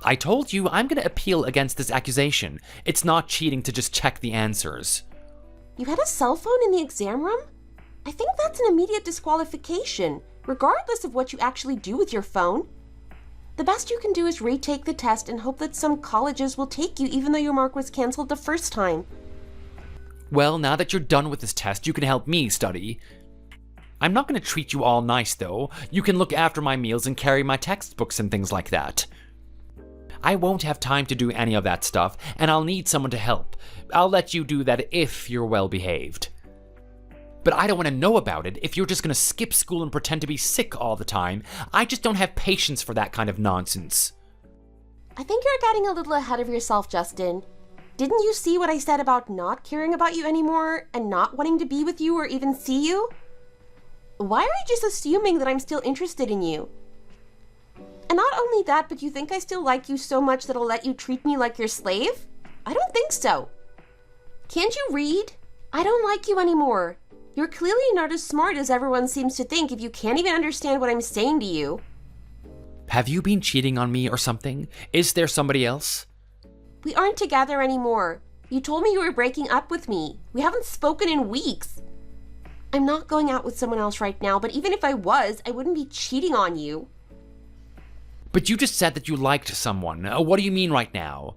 I told you I'm going to appeal against this accusation. It's not cheating to just check the answers. You had a cell phone in the exam room? I think that's an immediate disqualification, regardless of what you actually do with your phone. The best you can do is retake the test and hope that some colleges will take you even though your mark was canceled the first time. Well, now that you're done with this test, you can help me study. I'm not going to treat you all nice, though. You can look after my meals and carry my textbooks and things like that. I won't have time to do any of that stuff, and I'll need someone to help. I'll let you do that if you're well behaved. But I don't want to know about it if you're just going to skip school and pretend to be sick all the time. I just don't have patience for that kind of nonsense. I think you're getting a little ahead of yourself, Justin. Didn't you see what I said about not caring about you anymore and not wanting to be with you or even see you? Why are you just assuming that I'm still interested in you? And not only that, but you think I still like you so much that I'll let you treat me like your slave? I don't think so. Can't you read? I don't like you anymore. You're clearly not as smart as everyone seems to think if you can't even understand what I'm saying to you. Have you been cheating on me or something? Is there somebody else? We aren't together anymore. You told me you were breaking up with me. We haven't spoken in weeks. I'm not going out with someone else right now, but even if I was, I wouldn't be cheating on you. But you just said that you liked someone. What do you mean right now?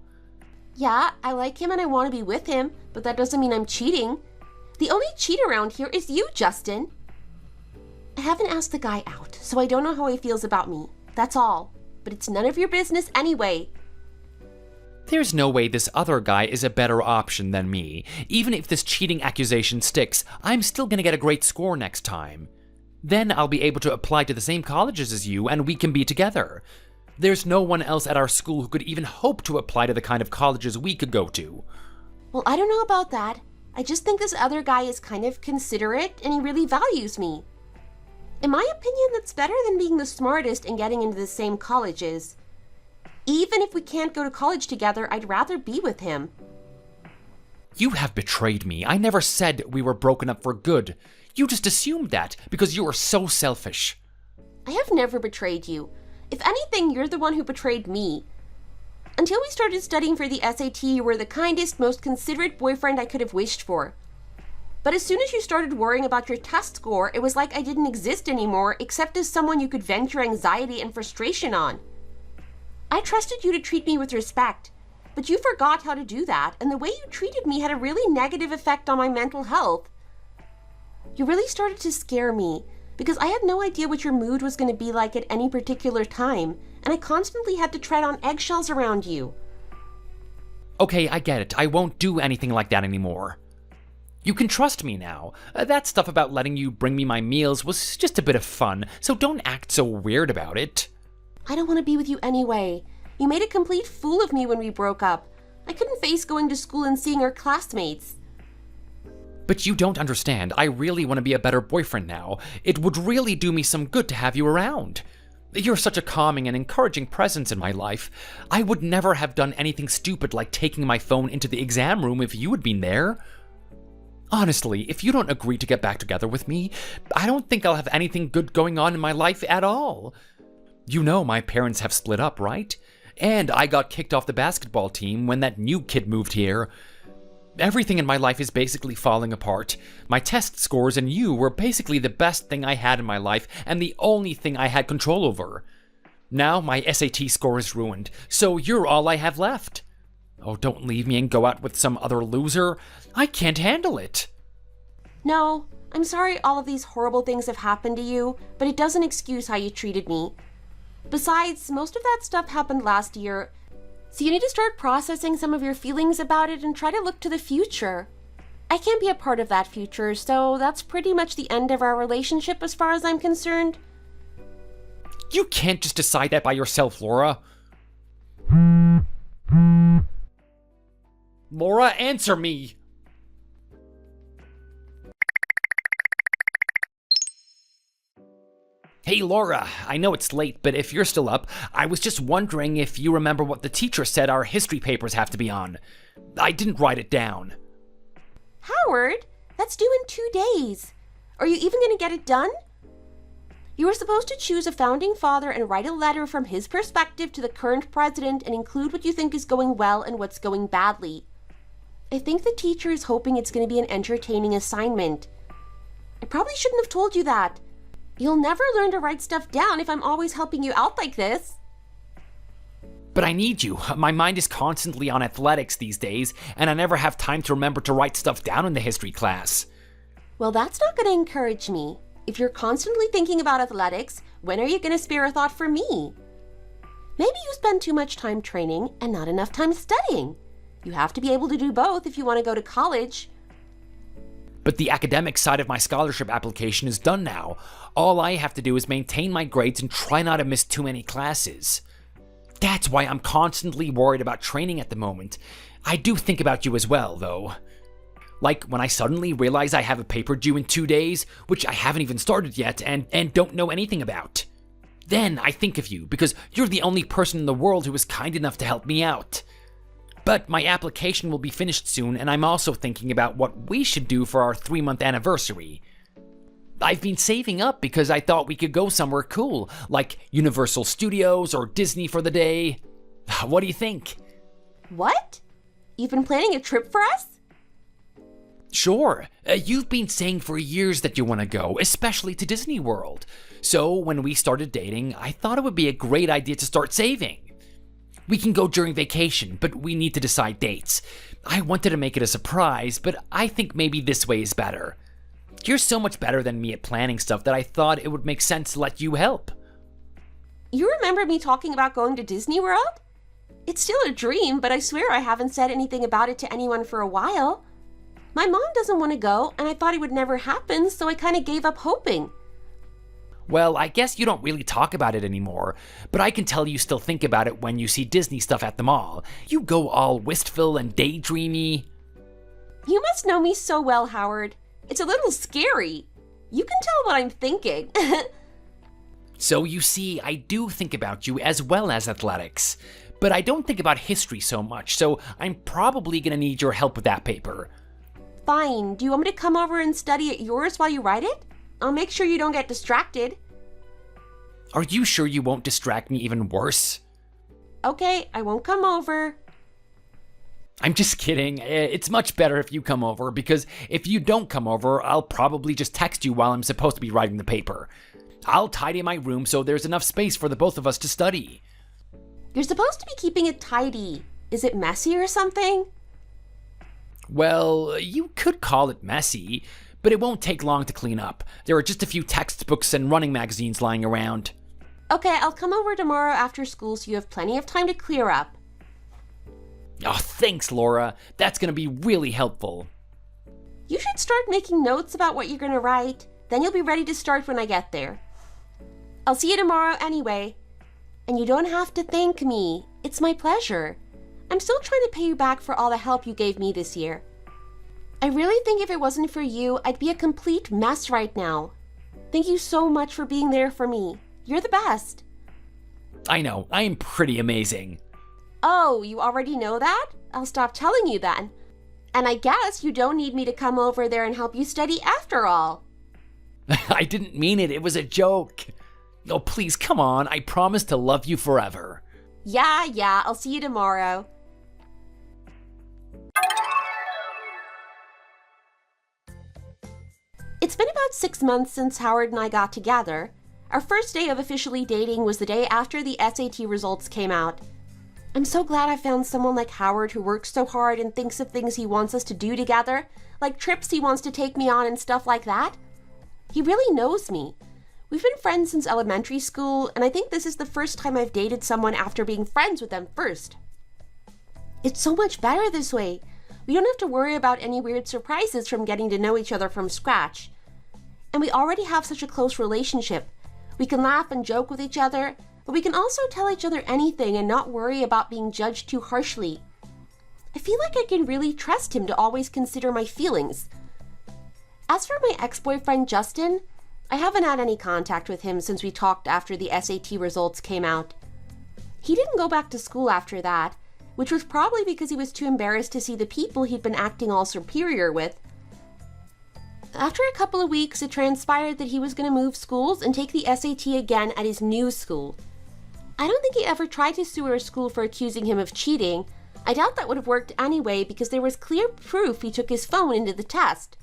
Yeah, I like him and I want to be with him, but that doesn't mean I'm cheating. The only cheat around here is you, Justin. I haven't asked the guy out, so I don't know how he feels about me. That's all. But it's none of your business anyway. There's no way this other guy is a better option than me. Even if this cheating accusation sticks, I'm still gonna get a great score next time. Then I'll be able to apply to the same colleges as you and we can be together. There's no one else at our school who could even hope to apply to the kind of colleges we could go to. Well, I don't know about that. I just think this other guy is kind of considerate and he really values me. In my opinion, that's better than being the smartest and getting into the same colleges. Even if we can't go to college together, I'd rather be with him. You have betrayed me. I never said we were broken up for good. You just assumed that because you are so selfish. I have never betrayed you. If anything, you're the one who betrayed me. Until we started studying for the SAT, you were the kindest, most considerate boyfriend I could have wished for. But as soon as you started worrying about your test score, it was like I didn't exist anymore, except as someone you could vent your anxiety and frustration on. I trusted you to treat me with respect, but you forgot how to do that, and the way you treated me had a really negative effect on my mental health. You really started to scare me, because I had no idea what your mood was going to be like at any particular time, and I constantly had to tread on eggshells around you. Okay, I get it. I won't do anything like that anymore. You can trust me now. That stuff about letting you bring me my meals was just a bit of fun, so don't act so weird about it. I don't want to be with you anyway. You made a complete fool of me when we broke up. I couldn't face going to school and seeing our classmates. But you don't understand. I really want to be a better boyfriend now. It would really do me some good to have you around. You're such a calming and encouraging presence in my life. I would never have done anything stupid like taking my phone into the exam room if you had been there. Honestly, if you don't agree to get back together with me, I don't think I'll have anything good going on in my life at all. You know my parents have split up, right? And I got kicked off the basketball team when that new kid moved here. Everything in my life is basically falling apart. My test scores and you were basically the best thing I had in my life and the only thing I had control over. Now my SAT score is ruined, so you're all I have left. Oh, don't leave me and go out with some other loser. I can't handle it. No, I'm sorry all of these horrible things have happened to you, but it doesn't excuse how you treated me. Besides, most of that stuff happened last year, so you need to start processing some of your feelings about it and try to look to the future. I can't be a part of that future, so that's pretty much the end of our relationship as far as I'm concerned. You can't just decide that by yourself, Laura. Laura, answer me! Hey Laura, I know it's late, but if you're still up, I was just wondering if you remember what the teacher said our history papers have to be on. I didn't write it down. Howard, that's due in 2 days. Are you even going to get it done? You were supposed to choose a founding father and write a letter from his perspective to the current president and include what you think is going well and what's going badly. I think the teacher is hoping it's going to be an entertaining assignment. I probably shouldn't have told you that. You'll never learn to write stuff down if I'm always helping you out like this. But I need you. My mind is constantly on athletics these days, and I never have time to remember to write stuff down in the history class. Well, that's not going to encourage me. If you're constantly thinking about athletics, when are you going to spare a thought for me? Maybe you spend too much time training and not enough time studying. You have to be able to do both if you want to go to college. But the academic side of my scholarship application is done now. All I have to do is maintain my grades and try not to miss too many classes. That's why I'm constantly worried about training at the moment. I do think about you as well, though. Like when I suddenly realize I have a paper due in 2 days, which I haven't even started yet and don't know anything about. Then I think of you, because you're the only person in the world who was kind enough to help me out. But my application will be finished soon, and I'm also thinking about what we should do for our 3-month anniversary. I've been saving up because I thought we could go somewhere cool, like Universal Studios or Disney for the day. What do you think? What? You've been planning a trip for us? Sure. You've been saying for years that you want to go, especially to Disney World. So when we started dating, I thought it would be a great idea to start saving. We can go during vacation, but we need to decide dates. I wanted to make it a surprise, but I think maybe this way is better. You're so much better than me at planning stuff that I thought it would make sense to let you help. You remember me talking about going to Disney World? It's still a dream, but I swear I haven't said anything about it to anyone for a while. My mom doesn't want to go, and I thought it would never happen, so I kind of gave up hoping. Well, I guess you don't really talk about it anymore, but I can tell you still think about it when you see Disney stuff at the mall. You go all wistful and daydreamy. You must know me so well, Howard. It's a little scary. You can tell what I'm thinking. So you see, I do think about you as well as athletics, but I don't think about history so much, so I'm probably gonna need your help with that paper. Fine. Do you want me to come over and study at yours while you write it? I'll make sure you don't get distracted. Are you sure you won't distract me even worse? Okay, I won't come over. I'm just kidding. It's much better if you come over, because if you don't come over, I'll probably just text you while I'm supposed to be writing the paper. I'll tidy my room so there's enough space for the both of us to study. You're supposed to be keeping it tidy. Is it messy or something? Well, you could call it messy, but it won't take long to clean up. There are just a few textbooks and running magazines lying around. Okay, I'll come over tomorrow after school so you have plenty of time to clear up. Oh, thanks, Laura. That's gonna be really helpful. You should start making notes about what you're gonna write. Then you'll be ready to start when I get there. I'll see you tomorrow anyway. And you don't have to thank me. It's my pleasure. I'm still trying to pay you back for all the help you gave me this year. I really think if it wasn't for you, I'd be a complete mess right now. Thank you so much for being there for me. You're the best. I know, I am pretty amazing. Oh, you already know that? I'll stop telling you then. And I guess you don't need me to come over there and help you study after all. I didn't mean it, it was a joke. Oh, please, come on, I promise to love you forever. Yeah, I'll see you tomorrow. It's been about 6 months since Howard and I got together. Our first day of officially dating was the day after the SAT results came out. I'm so glad I found someone like Howard who works so hard and thinks of things he wants us to do together, like trips he wants to take me on and stuff like that. He really knows me. We've been friends since elementary school, and I think this is the first time I've dated someone after being friends with them first. It's so much better this way. We don't have to worry about any weird surprises from getting to know each other from scratch. And we already have such a close relationship. We can laugh and joke with each other, but we can also tell each other anything and not worry about being judged too harshly. I feel like I can really trust him to always consider my feelings. As for my ex-boyfriend Justin, I haven't had any contact with him since we talked after the SAT results came out. He didn't go back to school after that, which was probably because he was too embarrassed to see the people he'd been acting all superior with. After a couple of weeks, it transpired that he was going to move schools and take the SAT again at his new school. I don't think he ever tried to sue our school for accusing him of cheating. I doubt that would have worked anyway because there was clear proof he took his phone into the test.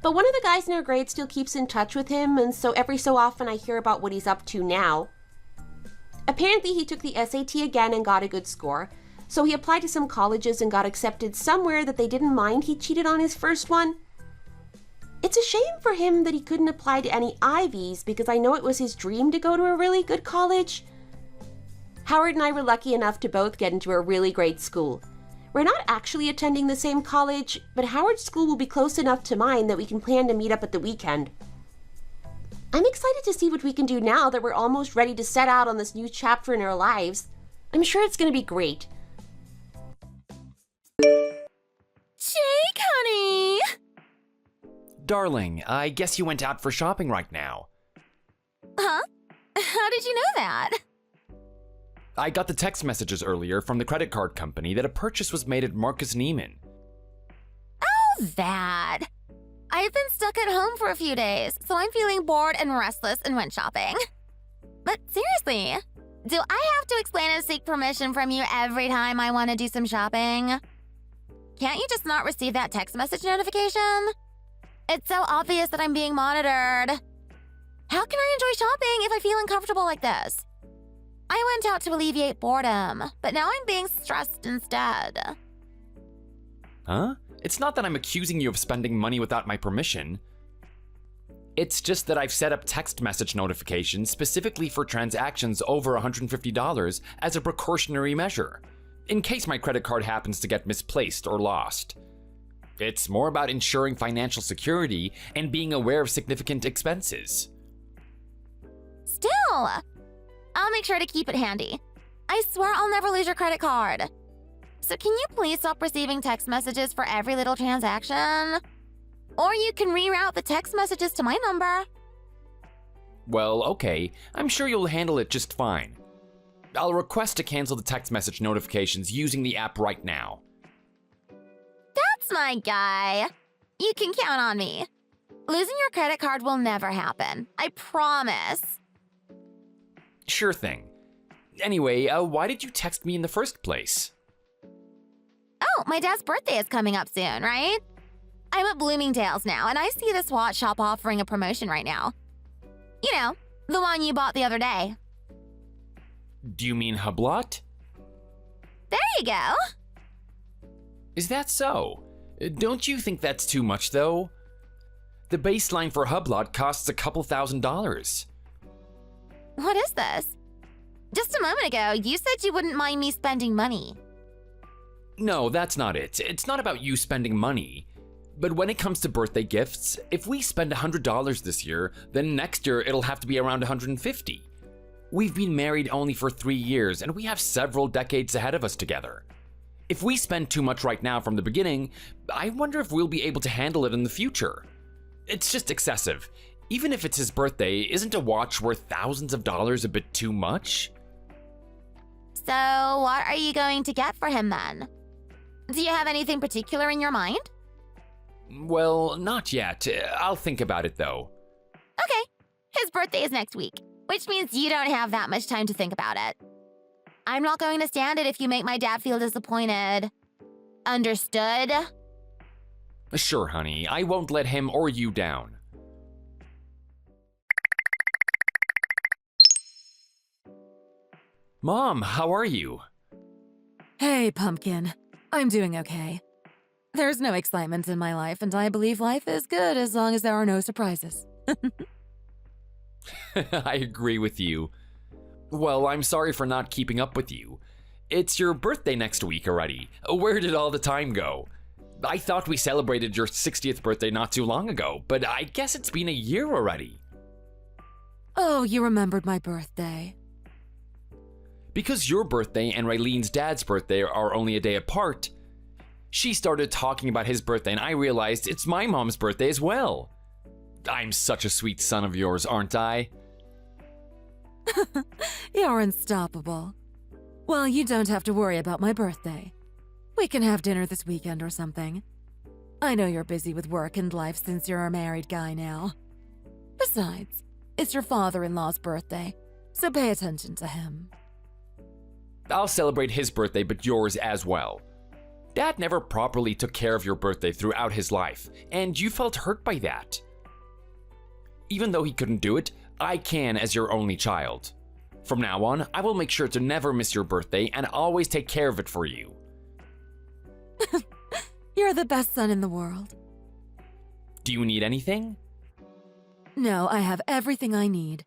But one of the guys in our grade still keeps in touch with him, and so every so often I hear about what he's up to now. Apparently he took the SAT again and got a good score, so he applied to some colleges and got accepted somewhere that they didn't mind he cheated on his first one. It's a shame for him that he couldn't apply to any Ivies because I know it was his dream to go to a really good college. Howard and I were lucky enough to both get into a really great school. We're not actually attending the same college, but Howard's school will be close enough to mine that we can plan to meet up at the weekend. I'm excited to see what we can do now that we're almost ready to set out on this new chapter in our lives. I'm sure it's going to be great. Jake, honey! Darling, I guess you went out for shopping right now. Huh? How did you know that? I got the text messages earlier from the credit card company that a purchase was made at Marcus Neiman. Oh, that. I've been stuck at home for a few days, so I'm feeling bored and restless and went shopping. But seriously, do I have to explain and seek permission from you every time I want to do some shopping? Can't you just not receive that text message notification? It's so obvious that I'm being monitored. How can I enjoy shopping if I feel uncomfortable like this? I went out to alleviate boredom, but now I'm being stressed instead. Huh? It's not that I'm accusing you of spending money without my permission. It's just that I've set up text message notifications specifically for transactions over $150 as a precautionary measure, in case my credit card happens to get misplaced or lost. It's more about ensuring financial security and being aware of significant expenses. Still, I'll make sure to keep it handy. I swear I'll never lose your credit card. So can you please stop receiving text messages for every little transaction? Or you can reroute the text messages to my number. Well, okay, I'm sure you'll handle it just fine. I'll request to cancel the text message notifications using the app right now. That's my guy. You can count on me. Losing your credit card will never happen. I promise. Sure thing. Anyway, why did you text me in the first place? Oh, my dad's birthday is coming up soon, right? I'm at Bloomingdale's now, and I see this watch shop offering a promotion right now. You know, the one you bought the other day. Do you mean Hublot? There you go. Is that so? Don't you think that's too much, though? The baseline for Hublot costs a couple $1,000s. What is this? Just a moment ago, you said you wouldn't mind me spending money. No, that's not it. It's not about you spending money. But when it comes to birthday gifts, if we spend $100 this year, then next year it'll have to be around $150. We've been married only for 3 years, and we have several decades ahead of us together. If we spend too much right now from the beginning, I wonder if we'll be able to handle it in the future. It's just excessive. Even if it's his birthday, isn't a watch worth thousands of dollars a bit too much? So, what are you going to get for him then? Do you have anything particular in your mind? Well, not yet. I'll think about it though. Okay, his birthday is next week, which means you don't have that much time to think about it. I'm not going to stand it if you make my dad feel disappointed. Understood? Sure, honey. I won't let him or you down. Mom, how are you? Hey, Pumpkin. I'm doing okay. There's no excitement in my life, and I believe life is good as long as there are no surprises. I agree with you. Well, I'm sorry for not keeping up with you. It's your birthday next week already. Where did all the time go? I thought we celebrated your 60th birthday not too long ago, but I guess it's been a year already. Oh, you remembered my birthday. Because your birthday and Raylene's dad's birthday are only a day apart, she started talking about his birthday and I realized it's my mom's birthday as well. I'm such a sweet son of yours, aren't I? You're unstoppable. Well, you don't have to worry about my birthday. We can have dinner this weekend or something. I know you're busy with work and life since you're a married guy now. Besides, it's your father-in-law's birthday, so pay attention to him. I'll celebrate his birthday, but yours as well. Dad never properly took care of your birthday throughout his life, and you felt hurt by that. Even though he couldn't do it, I can as your only child. From now on, I will make sure to never miss your birthday and always take care of it for you. You're the best son in the world. Do you need anything? No, I have everything I need.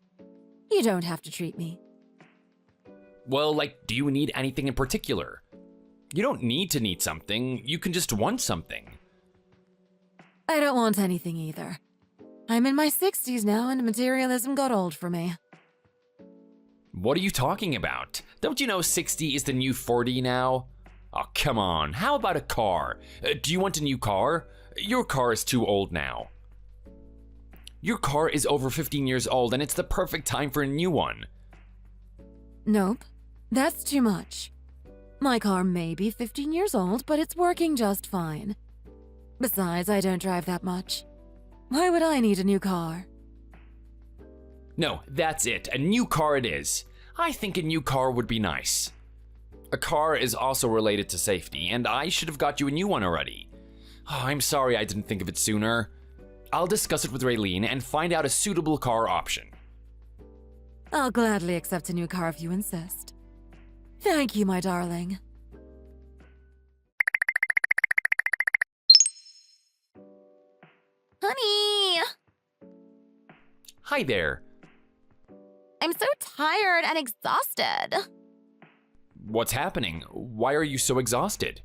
You don't have to treat me. Well, do you need anything in particular? You don't need to need something, you can just want something. I don't want anything either. I'm in my 60s now and materialism got old for me. What are you talking about? Don't you know 60 is the new 40 now? Oh, come on, how about a car? Do you want a new car? Your car is too old now. Your car is over 15 years old and it's the perfect time for a new one. Nope. That's too much. My car may be 15 years old, but it's working just fine. Besides, I don't drive that much. Why would I need a new car? No, that's it. A new car it is. I think a new car would be nice. A car is also related to safety, and I should have got you a new one already. Oh, I'm sorry I didn't think of it sooner. I'll discuss it with Raylene and find out a suitable car option. I'll gladly accept a new car if you insist. Thank you, my darling. Honey! Hi there. I'm so tired and exhausted. What's happening? Why are you so exhausted?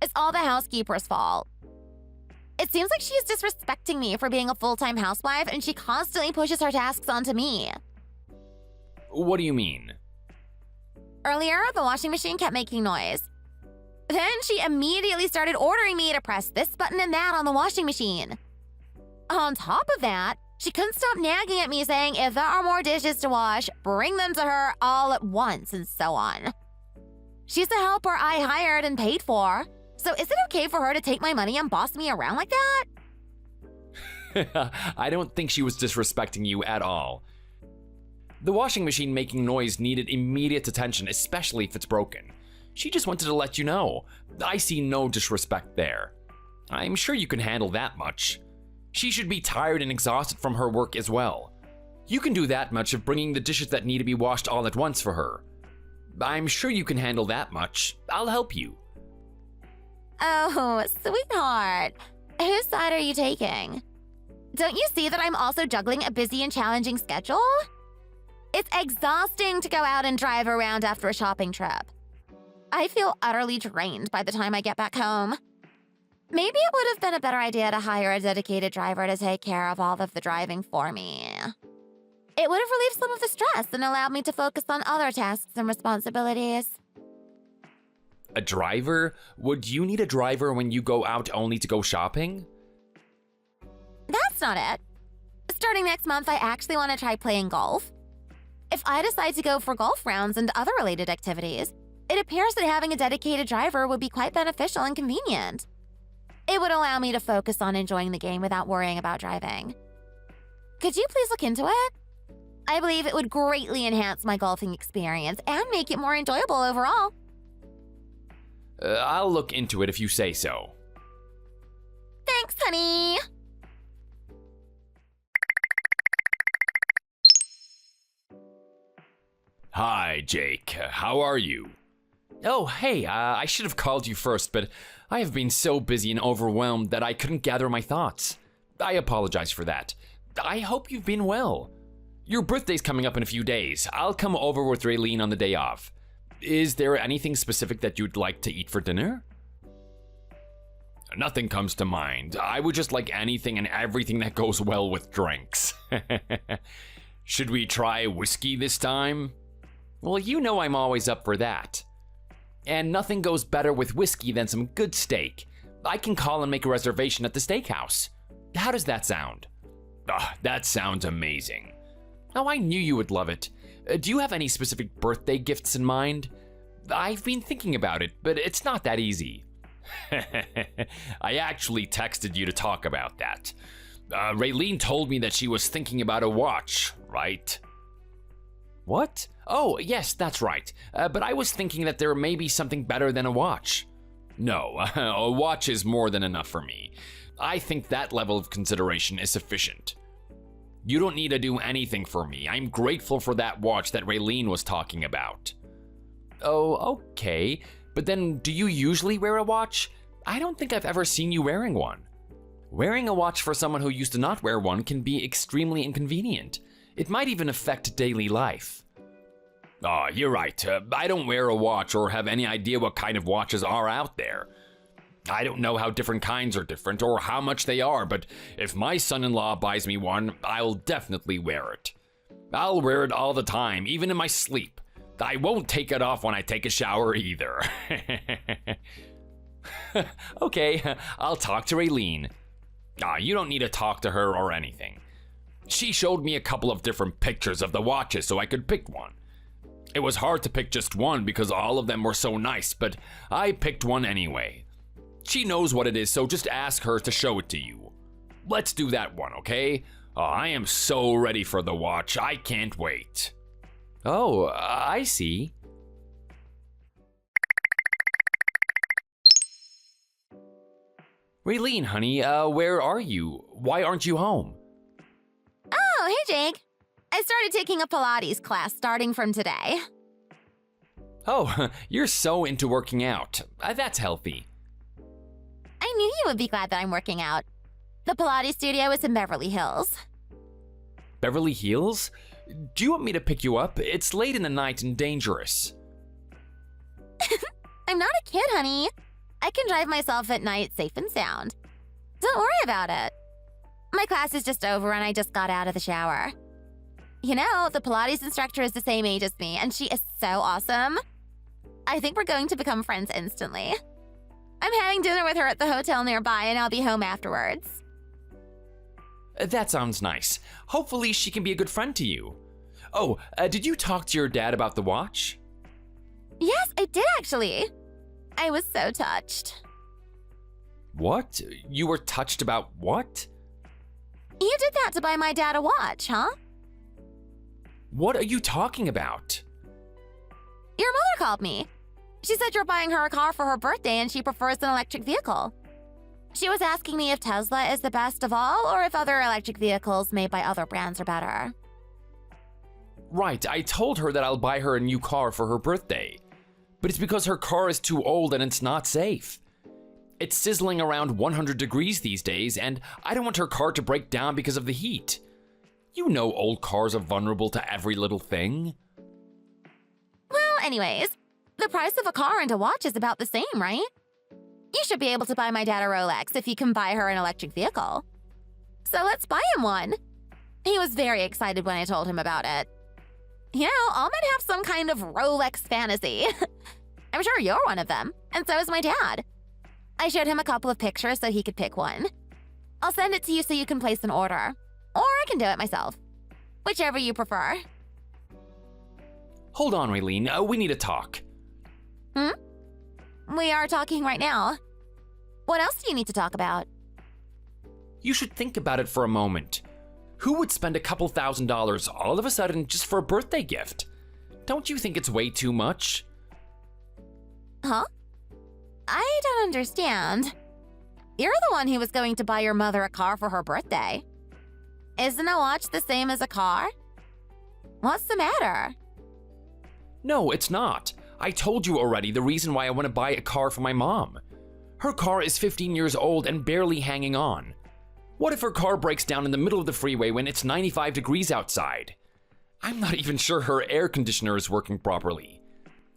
It's all the housekeeper's fault. It seems like she's disrespecting me for being a full-time housewife, and she constantly pushes her tasks onto me. What do you mean? Earlier, the washing machine kept making noise. Then she immediately started ordering me to press this button and that on the washing machine. On top of that, she couldn't stop nagging at me saying if there are more dishes to wash, bring them to her all at once and so on. She's the helper I hired and paid for, so is it okay for her to take my money and boss me around like that? I don't think she was disrespecting you at all. The washing machine making noise needed immediate attention, especially if it's broken. She just wanted to let you know. I see no disrespect there. I'm sure you can handle that much. She should be tired and exhausted from her work as well. You can do that much of bringing the dishes that need to be washed all at once for her. I'm sure you can handle that much. I'll help you. Oh, sweetheart. Whose side are you taking? Don't you see that I'm also juggling a busy and challenging schedule? It's exhausting to go out and drive around after a shopping trip. I feel utterly drained by the time I get back home. Maybe it would have been a better idea to hire a dedicated driver to take care of all of the driving for me. It would have relieved some of the stress and allowed me to focus on other tasks and responsibilities. A driver? Would you need a driver when you go out only to go shopping? That's not it. Starting next month, I actually want to try playing golf. If I decide to go for golf rounds and other related activities, it appears that having a dedicated driver would be quite beneficial and convenient. It would allow me to focus on enjoying the game without worrying about driving. Could you please look into it? I believe it would greatly enhance my golfing experience and make it more enjoyable overall. I'll look into it if you say so. Thanks, honey! Hi, Jake. How are you? Oh, hey, I should have called you first, but I have been so busy and overwhelmed that I couldn't gather my thoughts. I apologize for that. I hope you've been well. Your birthday's coming up in a few days. I'll come over with Raylene on the day off. Is there anything specific that you'd like to eat for dinner? Nothing comes to mind. I would just like anything and everything that goes well with drinks. Should we try whiskey this time? Well, you know I'm always up for that. And nothing goes better with whiskey than some good steak. I can call and make a reservation at the steakhouse. How does that sound? That sounds amazing. Oh, I knew you would love it. Do you have any specific birthday gifts in mind? I've been thinking about it, but it's not that easy. I actually texted you to talk about that. Raylene told me that she was thinking about a watch, right? What? Oh, yes, that's right. But I was thinking that there may be something better than a watch. No, a watch is more than enough for me. I think that level of consideration is sufficient. You don't need to do anything for me. I'm grateful for that watch that Raylene was talking about. Oh, okay. But then, do you usually wear a watch? I don't think I've ever seen you wearing one. Wearing a watch for someone who used to not wear one can be extremely inconvenient. It might even affect daily life. Oh, you're right. I don't wear a watch or have any idea what kind of watches are out there. I don't know how different kinds are different or how much they are, but if my son-in-law buys me one, I'll definitely wear it. I'll wear it all the time, even in my sleep. I won't take it off when I take a shower either. Okay, I'll talk to Raylene. You don't need to talk to her or anything. She showed me a couple of different pictures of the watches so I could pick one. It was hard to pick just one because all of them were so nice, but I picked one anyway. She knows what it is, so just ask her to show it to you. Let's do that one, okay? I am so ready for the watch. I can't wait. Oh, I see. Raylene, honey, where are you? Why aren't you home? Oh, hey, Jake. I started taking a Pilates class starting from today. Oh, you're so into working out. That's healthy. I knew you would be glad that I'm working out. The Pilates studio is in Beverly Hills. Beverly Hills? Do you want me to pick you up? It's late in the night and dangerous. I'm not a kid, honey. I can drive myself at night safe and sound. Don't worry about it. My class is just over and I just got out of the shower. You know, the Pilates instructor is the same age as me and she is so awesome. I think we're going to become friends instantly. I'm having dinner with her at the hotel nearby and I'll be home afterwards. That sounds nice. Hopefully she can be a good friend to you. Oh, did you talk to your dad about the watch? Yes, I did actually. I was so touched. What? You were touched about what? You did that to buy my dad a watch, huh? What are you talking about? Your mother called me. She said you're buying her a car for her birthday and she prefers an electric vehicle. She was asking me if Tesla is the best of all or if other electric vehicles made by other brands are better. Right, I told her that I'll buy her a new car for her birthday. But it's because her car is too old and it's not safe. It's sizzling around 100 degrees these days, and I don't want her car to break down because of the heat. You know old cars are vulnerable to every little thing. Well, anyways, the price of a car and a watch is about the same, right? You should be able to buy my dad a Rolex if you can buy her an electric vehicle. So let's buy him one. He was very excited when I told him about it. You know, all men have some kind of Rolex fantasy. I'm sure you're one of them, and so is my dad. I showed him a couple of pictures so he could pick one. I'll send it to you so you can place an order. Or I can do it myself. Whichever you prefer. Hold on, Raylene, we need to talk. We are talking right now. What else do you need to talk about? You should think about it for a moment. Who would spend a couple $1,000s all of a sudden just for a birthday gift? Don't you think it's way too much? Huh? I don't understand. You're the one who was going to buy your mother a car for her birthday. Isn't a watch the same as a car? What's the matter? No, it's not. I told you already the reason why I want to buy a car for my mom. Her car is 15 years old and barely hanging on. What if her car breaks down in the middle of the freeway when it's 95 degrees outside? I'm not even sure her air conditioner is working properly.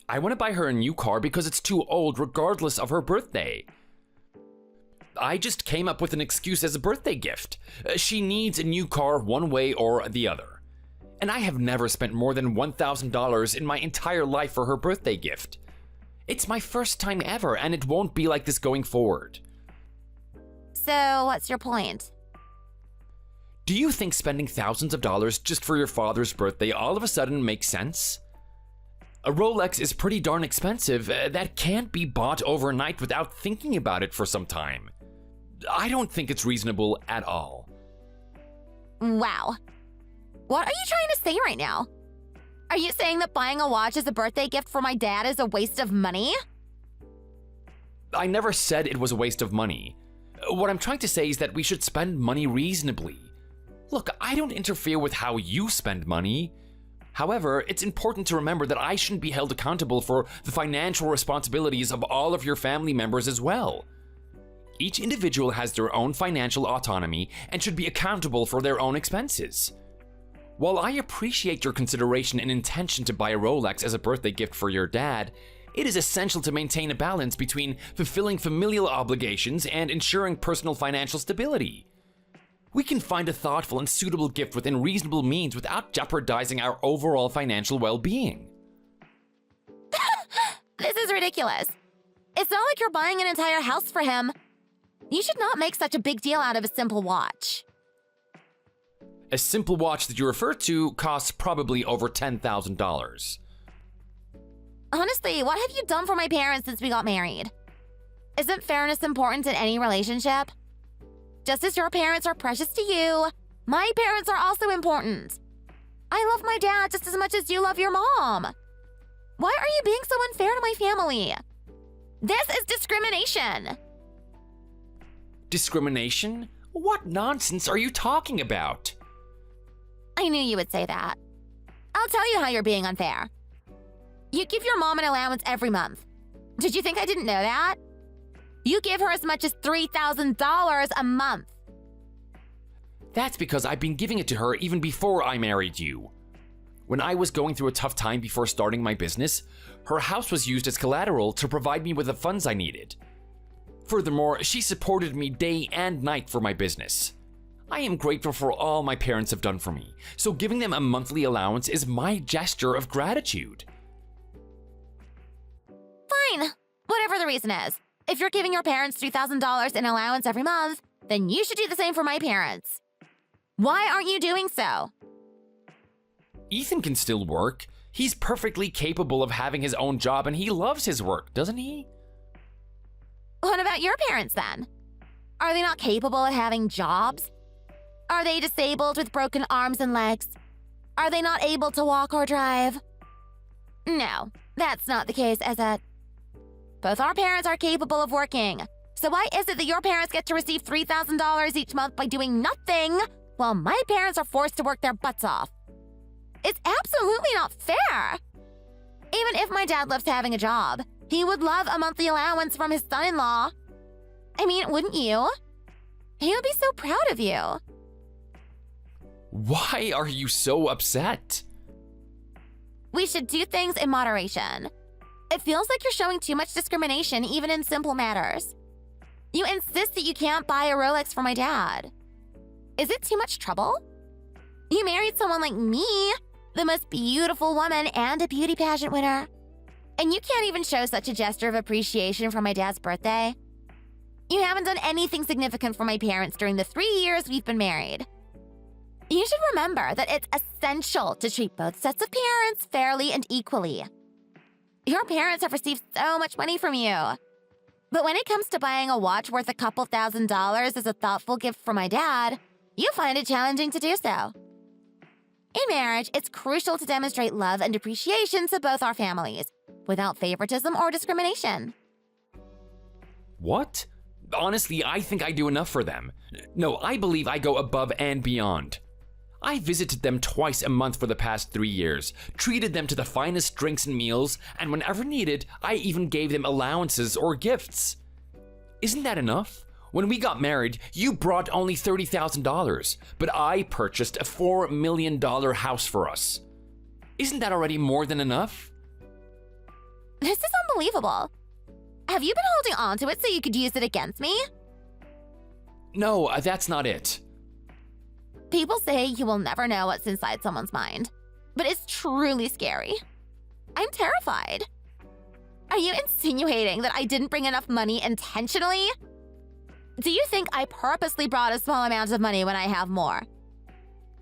I want to buy her a new car because it's too old regardless of her birthday. I just came up with an excuse as a birthday gift. She needs a new car one way or the other. And I have never spent more than $1,000 in my entire life for her birthday gift. It's my first time ever, and it won't be like this going forward. So, what's your point? Do you think spending thousands of dollars just for your father's birthday all of a sudden makes sense? A Rolex is pretty darn expensive. That can't be bought overnight without thinking about it for some time. I don't think it's reasonable at all. Wow. What are you trying to say right now? Are you saying that buying a watch as a birthday gift for my dad is a waste of money? I never said it was a waste of money. What I'm trying to say is that we should spend money reasonably. Look, I don't interfere with how you spend money. However, it's important to remember that I shouldn't be held accountable for the financial responsibilities of all of your family members as well. Each individual has their own financial autonomy and should be accountable for their own expenses. While I appreciate your consideration and intention to buy a Rolex as a birthday gift for your dad, it is essential to maintain a balance between fulfilling familial obligations and ensuring personal financial stability. We can find a thoughtful and suitable gift within reasonable means without jeopardizing our overall financial well-being. This is ridiculous. It's not like you're buying an entire house for him. You should not make such a big deal out of a simple watch. A simple watch that you refer to costs probably over $10,000. Honestly, what have you done for my parents since we got married? Isn't fairness important in any relationship? Just as your parents are precious to you, my parents are also important. I love my dad just as much as you love your mom. Why are you being so unfair to my family? This is discrimination. Discrimination? What nonsense are you talking about? I knew you would say that. I'll tell you how you're being unfair. You give your mom an allowance every month. Did you think I didn't know that? You give her as much as $3,000 a month. That's because I've been giving it to her even before I married you. When I was going through a tough time before starting my business, her house was used as collateral to provide me with the funds I needed. Furthermore, she supported me day and night for my business. I am grateful for all my parents have done for me, so giving them a monthly allowance is my gesture of gratitude. Fine, whatever the reason is. If you're giving your parents $3,000 in allowance every month, then you should do the same for my parents. Why aren't you doing so? Ethan can still work. He's perfectly capable of having his own job and he loves his work, doesn't he? What about your parents then? Are they not capable of having jobs? Are they disabled with broken arms and legs? Are they not able to walk or drive? No, that's not the case, is it? Both our parents are capable of working. So why is it that your parents get to receive $3,000 each month by doing nothing, while my parents are forced to work their butts off? It's absolutely not fair. Even if my dad loves having a job, he would love a monthly allowance from his son-in-law. I mean, wouldn't you? He would be so proud of you. Why are you so upset? We should do things in moderation. It feels like you're showing too much discrimination even in simple matters. You insist that you can't buy a Rolex for my dad. Is it too much trouble? You married someone like me, the most beautiful woman and a beauty pageant winner. And you can't even show such a gesture of appreciation for my dad's birthday. You haven't done anything significant for my parents during the 3 years we've been married. You should remember that it's essential to treat both sets of parents fairly and equally. Your parents have received so much money from you. But when it comes to buying a watch worth a couple $1,000s as a thoughtful gift for my dad, you find it challenging to do so. In marriage, it's crucial to demonstrate love and appreciation to both our families, without favoritism or discrimination. What? Honestly, I think I do enough for them. No, I believe I go above and beyond. I visited them twice a month for the past 3 years, treated them to the finest drinks and meals, and whenever needed, I even gave them allowances or gifts. Isn't that enough? When we got married, you brought only $30,000, but I purchased a $4 million house for us. Isn't that already more than enough? This is unbelievable. Have you been holding on to it so you could use it against me? No, that's not it. People say you will never know what's inside someone's mind, but it's truly scary. I'm terrified. Are you insinuating that I didn't bring enough money intentionally? Do you think I purposely brought a small amount of money when I have more?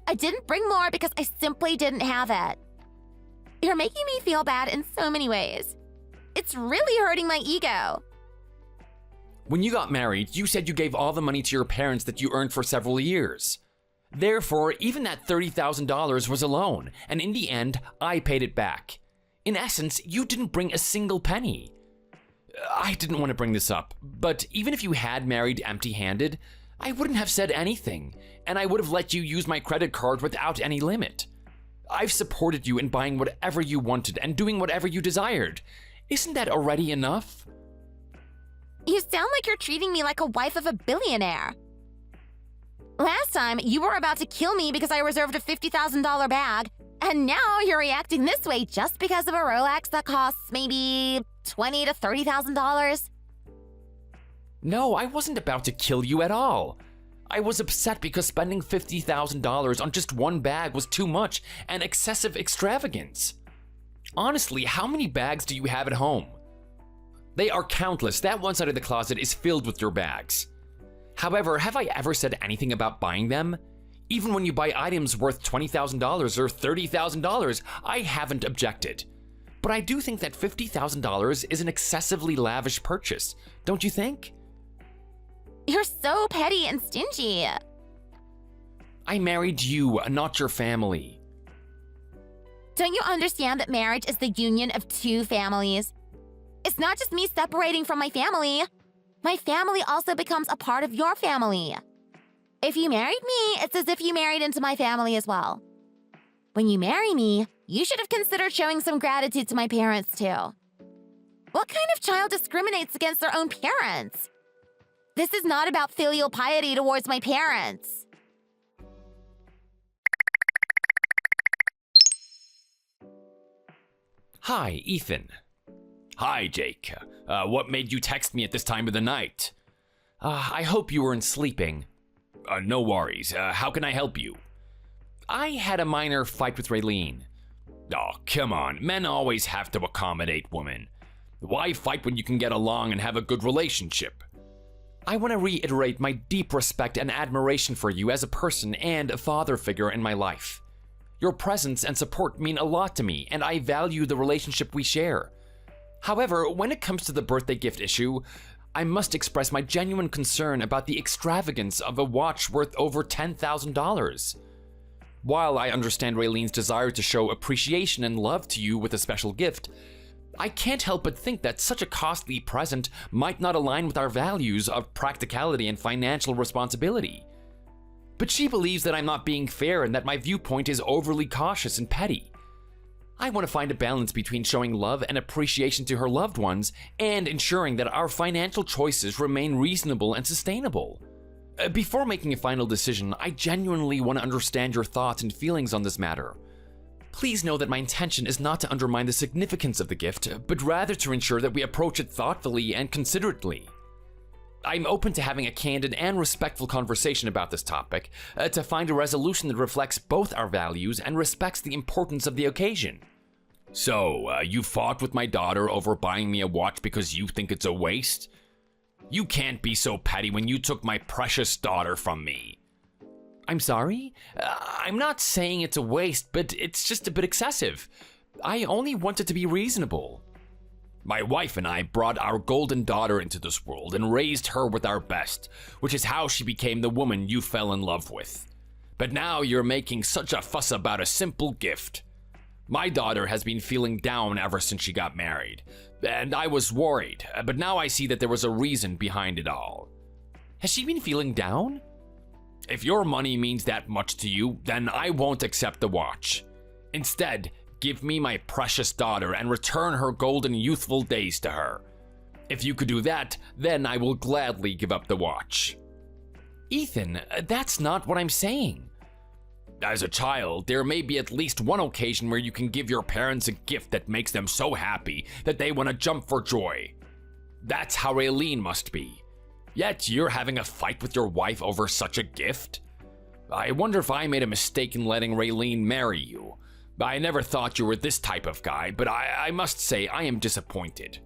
I didn't bring more because I simply didn't have it. You're making me feel bad in so many ways. It's really hurting my ego. When you got married, you said you gave all the money to your parents that you earned for several years. Therefore, even that $30,000 was a loan, and in the end, I paid it back. In essence, you didn't bring a single penny. I didn't want to bring this up, but even if you had married empty-handed, I wouldn't have said anything, and I would have let you use my credit card without any limit. I've supported you in buying whatever you wanted and doing whatever you desired. Isn't that already enough? You sound like you're treating me like a wife of a billionaire. Last time, you were about to kill me because I reserved a $50,000 bag, and now you're reacting this way just because of a Rolex that costs maybe $20,000 to $30,000? No, I wasn't about to kill you at all. I was upset because spending $50,000 on just one bag was too much and excessive extravagance. Honestly, how many bags do you have at home? They are countless. That one side of the closet is filled with your bags. However, have I ever said anything about buying them? Even when you buy items worth $20,000 or $30,000, I haven't objected. but I do think that $50,000 is an excessively lavish purchase, don't you think? You're so petty and stingy. I married you, not your family. Don't you understand that marriage is the union of two families? It's not just me separating from my family. My family also becomes a part of your family. If you married me, it's as if you married into my family as well. When you marry me, you should have considered showing some gratitude to my parents too. What kind of child discriminates against their own parents? This is not about filial piety towards my parents. Hi, Ethan. Hi, Jake. What made you text me at this time of the night? I hope you weren't sleeping. No worries. How can I help you? I had a minor fight with Raylene. Oh, come on. Men always have to accommodate women. Why fight when you can get along and have a good relationship? I want to reiterate my deep respect and admiration for you as a person and a father figure in my life. Your presence and support mean a lot to me, and I value the relationship we share. However, when it comes to the birthday gift issue, I must express my genuine concern about the extravagance of a watch worth over $10,000. While I understand Raylene's desire to show appreciation and love to you with a special gift, I can't help but think that such a costly present might not align with our values of practicality and financial responsibility. But she believes that I'm not being fair and that my viewpoint is overly cautious and petty. I want to find a balance between showing love and appreciation to her loved ones and ensuring that our financial choices remain reasonable and sustainable. Before making a final decision, I genuinely want to understand your thoughts and feelings on this matter. Please know that my intention is not to undermine the significance of the gift, but rather to ensure that we approach it thoughtfully and considerately. I'm open to having a candid and respectful conversation about this topic, to find a resolution that reflects both our values and respects the importance of the occasion. So, you fought with my daughter over buying me a watch because you think it's a waste? You can't be so petty when you took my precious daughter from me. I'm sorry? I'm not saying it's a waste, but it's just a bit excessive. I only wanted to be reasonable. My wife and I brought our golden daughter into this world and raised her with our best, which is how she became the woman you fell in love with. But now you're making such a fuss about a simple gift. My daughter has been feeling down ever since she got married, and I was worried, but now I see that there was a reason behind it all. Has she been feeling down? If your money means that much to you, then I won't accept the watch. Instead, give me my precious daughter and return her golden youthful days to her. If you could do that, then I will gladly give up the watch. Ethan, that's not what I'm saying. As a child, there may be at least one occasion where you can give your parents a gift that makes them so happy that they want to jump for joy. That's how Raylene must be. Yet you're having a fight with your wife over such a gift? I wonder if I made a mistake in letting Raylene marry you. I never thought you were this type of guy, but I must say I am disappointed.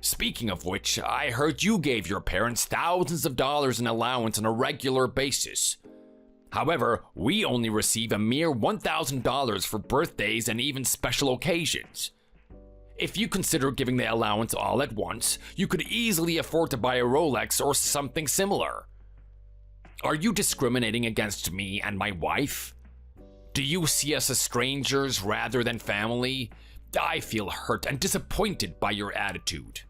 Speaking of which, I heard you gave your parents thousands of dollars in allowance on a regular basis. However, we only receive a mere $1,000 for birthdays and even special occasions. If you consider giving the allowance all at once, you could easily afford to buy a Rolex or something similar. Are you discriminating against me and my wife? Do you see us as strangers rather than family? I feel hurt and disappointed by your attitude.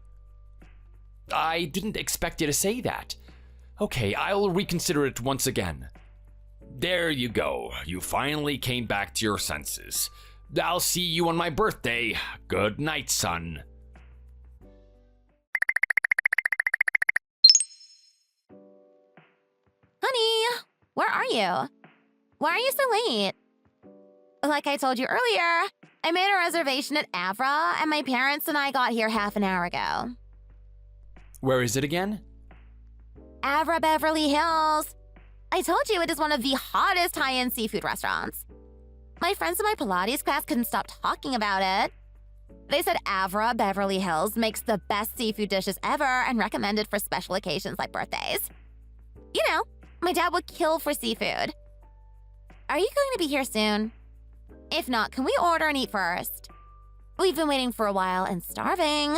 I didn't expect you to say that. Okay, I'll reconsider it once again. There you go. You finally came back to your senses. I'll see you on my birthday. Good night, son. Honey, where are you? Why are you so late? Like I told you earlier, I made a reservation at Avra, and my parents and I got here half an hour ago. Where is it again? Avra Beverly Hills. I told you it is one of the hottest high-end seafood restaurants. My friends in my Pilates class couldn't stop talking about it. They said Avra Beverly Hills makes the best seafood dishes ever and recommended for special occasions like birthdays. You know, my dad would kill for seafood. Are you going to be here soon? If not, can we order and eat first? We've been waiting for a while and starving.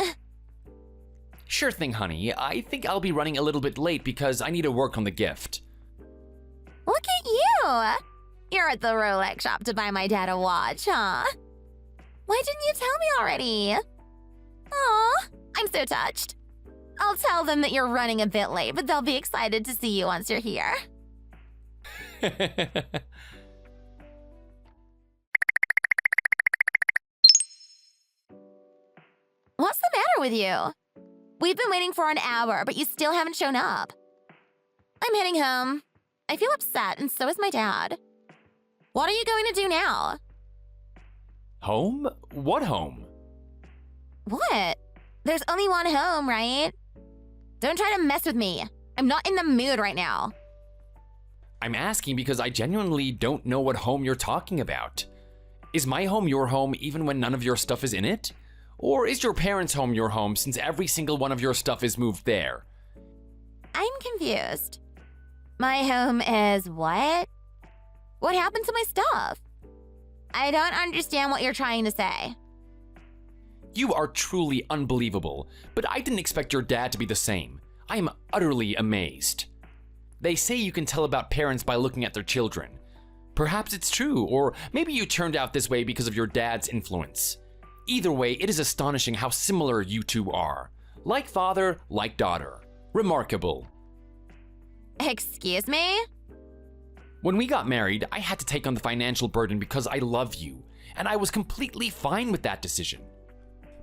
Sure thing, honey. I think I'll be running a little bit late because I need to work on the gift. Look at you! You're at the Rolex shop to buy my dad a watch, huh? Why didn't you tell me already? Aw, I'm so touched. I'll tell them that you're running a bit late, but they'll be excited to see you once you're here. What's the matter with you? We've been waiting for an hour, but you still haven't shown up. I'm heading home. I feel upset, and so is my dad. What are you going to do now? Home? What home? What? There's only one home, right? Don't try to mess with me. I'm not in the mood right now. I'm asking because I genuinely don't know what home you're talking about. Is my home your home even when none of your stuff is in it? Or is your parents' home your home since every single one of your stuff is moved there? I'm confused. My home is what? What happened to my stuff? I don't understand what you're trying to say. You are truly unbelievable, but I didn't expect your dad to be the same. I am utterly amazed. They say you can tell about parents by looking at their children. Perhaps it's true, or maybe you turned out this way because of your dad's influence. Either way, it is astonishing how similar you two are. Like father, like daughter. Remarkable. Excuse me? When we got married, I had to take on the financial burden because I love you, and I was completely fine with that decision.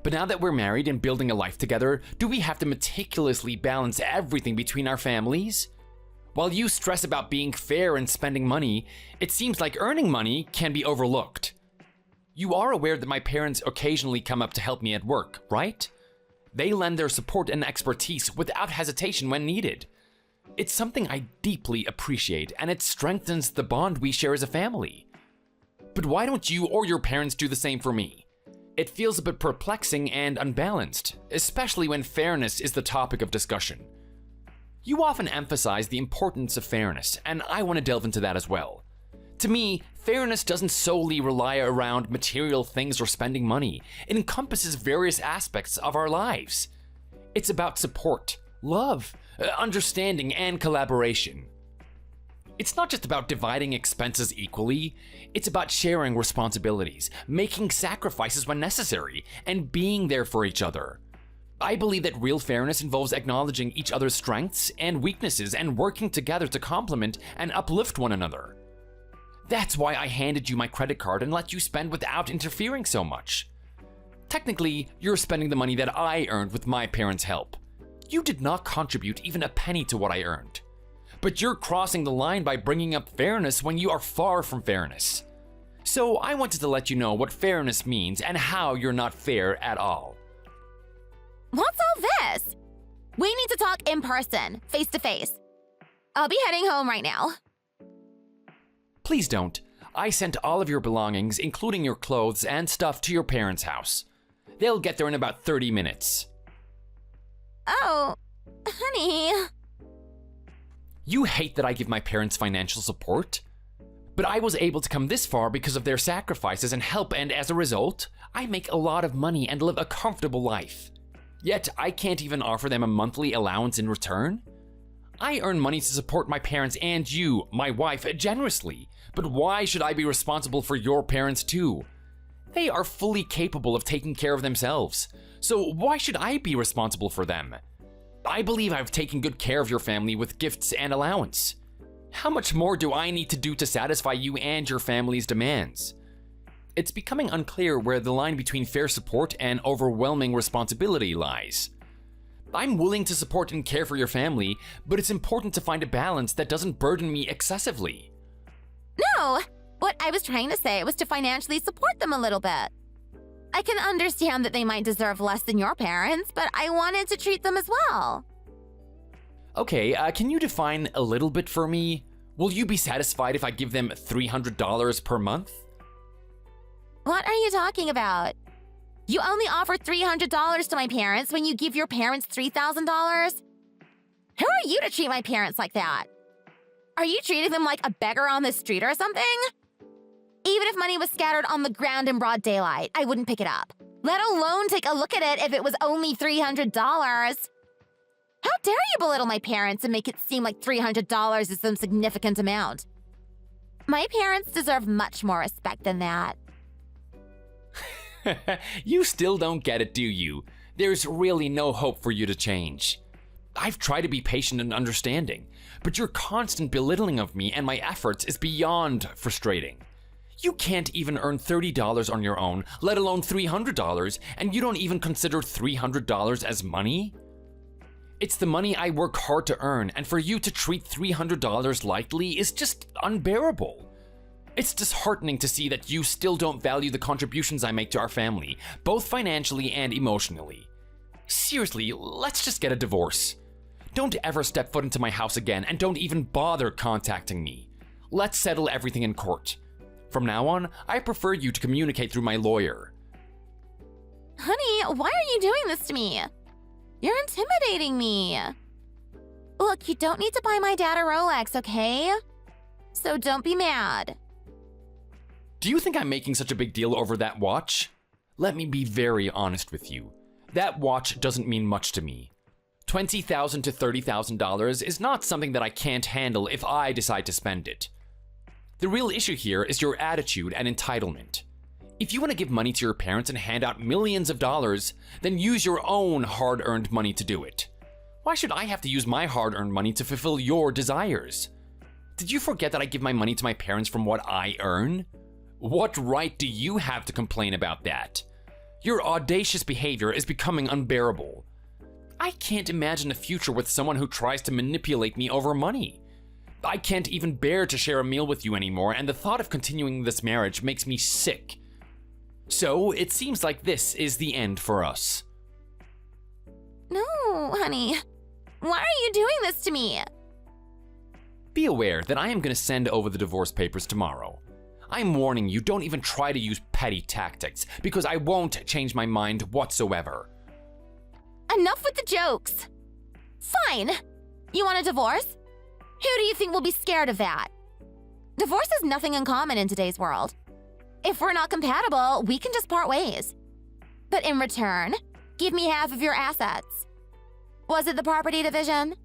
But now that we're married and building a life together, do we have to meticulously balance everything between our families? While you stress about being fair and spending money, it seems like earning money can be overlooked. You are aware that my parents occasionally come up to help me at work, right? They lend their support and expertise without hesitation when needed. It's something I deeply appreciate, and it strengthens the bond we share as a family. But why don't you or your parents do the same for me? It feels a bit perplexing and unbalanced, especially when fairness is the topic of discussion. You often emphasize the importance of fairness, and I want to delve into that as well. To me, fairness doesn't solely rely around material things or spending money. It encompasses various aspects of our lives. It's about support, love, understanding, and collaboration. It's not just about dividing expenses equally, it's about sharing responsibilities, making sacrifices when necessary, and being there for each other. I believe that real fairness involves acknowledging each other's strengths and weaknesses and working together to complement and uplift one another. That's why I handed you my credit card and let you spend without interfering so much. Technically, you're spending the money that I earned with my parents' help. You did not contribute even a penny to what I earned. But you're crossing the line by bringing up fairness when you are far from fairness. So I wanted to let you know what fairness means and how you're not fair at all. What's all this? We need to talk in person, face to face. I'll be heading home right now. Please don't. I sent all of your belongings, including your clothes and stuff, to your parents' house. They'll get there in about 30 minutes. Oh, honey. You hate that I give my parents financial support? But I was able to come this far because of their sacrifices and help, and as a result, I make a lot of money and live a comfortable life. Yet I can't even offer them a monthly allowance in return? I earn money to support my parents and you, my wife, generously. But why should I be responsible for your parents too? They are fully capable of taking care of themselves. So why should I be responsible for them? I believe I've taken good care of your family with gifts and allowance. How much more do I need to do to satisfy you and your family's demands? It's becoming unclear where the line between fair support and overwhelming responsibility lies. I'm willing to support and care for your family, but it's important to find a balance that doesn't burden me excessively. No, what I was trying to say was to financially support them a little bit. I can understand that they might deserve less than your parents, but I wanted to treat them as well. Okay, can you define a little bit for me? Will you be satisfied if I give them $300 per month? What are you talking about? You only offer $300 to my parents when you give your parents $3,000? Who are you to treat my parents like that? Are you treating them like a beggar on the street or something? Even if money was scattered on the ground in broad daylight, I wouldn't pick it up. let alone take a look at it if it was only $300. How dare you belittle my parents and make it seem like $300 is some significant amount? My parents deserve much more respect than that. You still don't get it, do you? There's really no hope for you to change. I've tried to be patient and understanding, but your constant belittling of me and my efforts is beyond frustrating. You can't even earn $30 on your own, let alone $300, and you don't even consider $300 as money? It's the money I work hard to earn, and for you to treat $300 lightly is just unbearable. It's disheartening to see that you still don't value the contributions I make to our family, both financially and emotionally. Seriously, let's just get a divorce. Don't ever step foot into my house again, and don't even bother contacting me. Let's settle everything in court. From now on, I prefer you to communicate through my lawyer. Honey, why are you doing this to me? You're intimidating me. Look, you don't need to buy my dad a Rolex, okay? So don't be mad. Do you think I'm making such a big deal over that watch? Let me be very honest with you. That watch doesn't mean much to me. $20,000 to $30,000 is not something that I can't handle if I decide to spend it. The real issue here is your attitude and entitlement. If you want to give money to your parents and hand out millions of dollars, then use your own hard-earned money to do it. Why should I have to use my hard-earned money to fulfill your desires? Did you forget that I give my money to my parents from what I earn? What right do you have to complain about that? Your audacious behavior is becoming unbearable. I can't imagine a future with someone who tries to manipulate me over money. I can't even bear to share a meal with you anymore, and the thought of continuing this marriage makes me sick. So, it seems like this is the end for us. No, honey. Why are you doing this to me? Be aware that I am going to send over the divorce papers tomorrow. I'm warning you, don't even try to use petty tactics, because I won't change my mind whatsoever. Enough with the jokes. Fine. You want a divorce? Who do you think will be scared of that? Divorce is nothing uncommon in today's world. If we're not compatible, we can just part ways. But in return, give me half of your assets. Was it the property division?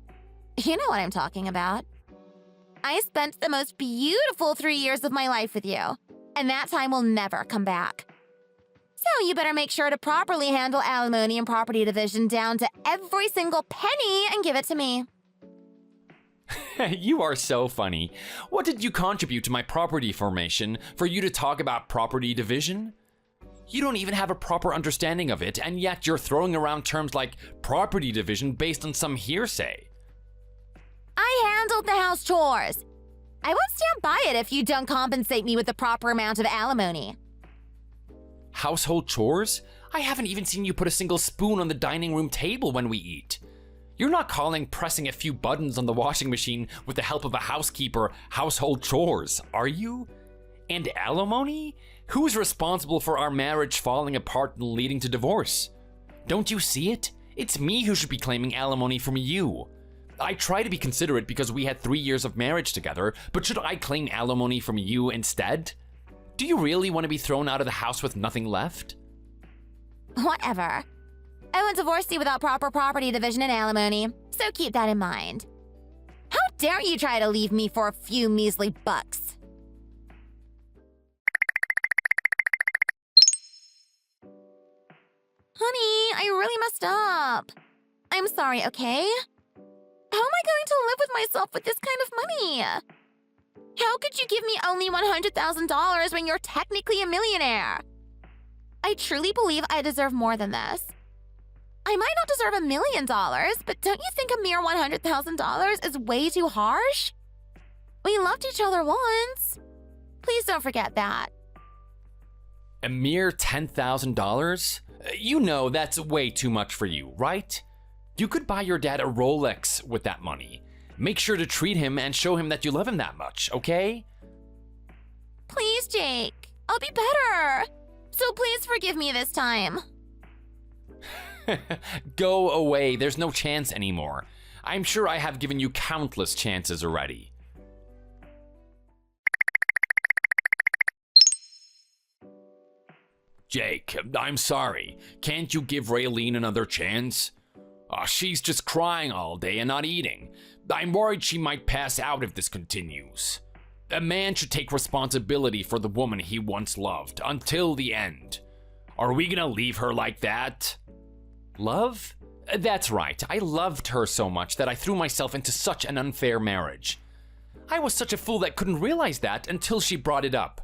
You know what I'm talking about. I spent the most beautiful 3 years of my life with you, and that time will never come back. So you better make sure to properly handle alimony and property division down to every single penny and give it to me. You are so funny. What did you contribute to my property formation for you to talk about property division? You don't even have a proper understanding of it, and yet you're throwing around terms like property division based on some hearsay. I handled the house chores. I won't stand by it if you don't compensate me with the proper amount of alimony. Household chores? I haven't even seen you put a single spoon on the dining room table when we eat. You're not calling pressing a few buttons on the washing machine with the help of a housekeeper household chores, are you? And alimony? Who's responsible for our marriage falling apart and leading to divorce? Don't you see it? It's me who should be claiming alimony from you. I try to be considerate because we had 3 years of marriage together, but should I claim alimony from you instead? Do you really want to be thrown out of the house with nothing left? Whatever. I won't divorce you without proper property division and alimony, so keep that in mind. How dare you try to leave me for a few measly bucks? Honey, I really messed up. I'm sorry, okay? How am I going to live with myself with this kind of money? How could you give me only $100,000 when you're technically a millionaire? I truly believe I deserve more than this. I might not deserve $1 million, but don't you think a mere $100,000 is way too harsh? We loved each other once. Please don't forget that. A mere $10,000? You know that's way too much for you, right? You could buy your dad a Rolex with that money. Make sure to treat him and show him that you love him that much, okay? Please, Jake. I'll be better. So please forgive me this time. Go away, there's no chance anymore. I'm sure I have given you countless chances already. Jake, I'm sorry. Can't you give Raylene another chance? She's just crying all day and not eating. I'm worried she might pass out if this continues. A man should take responsibility for the woman he once loved until the end. Are we gonna leave her like that? Love? That's right. I loved her so much that I threw myself into such an unfair marriage. I was such a fool that couldn't realize that until she brought it up.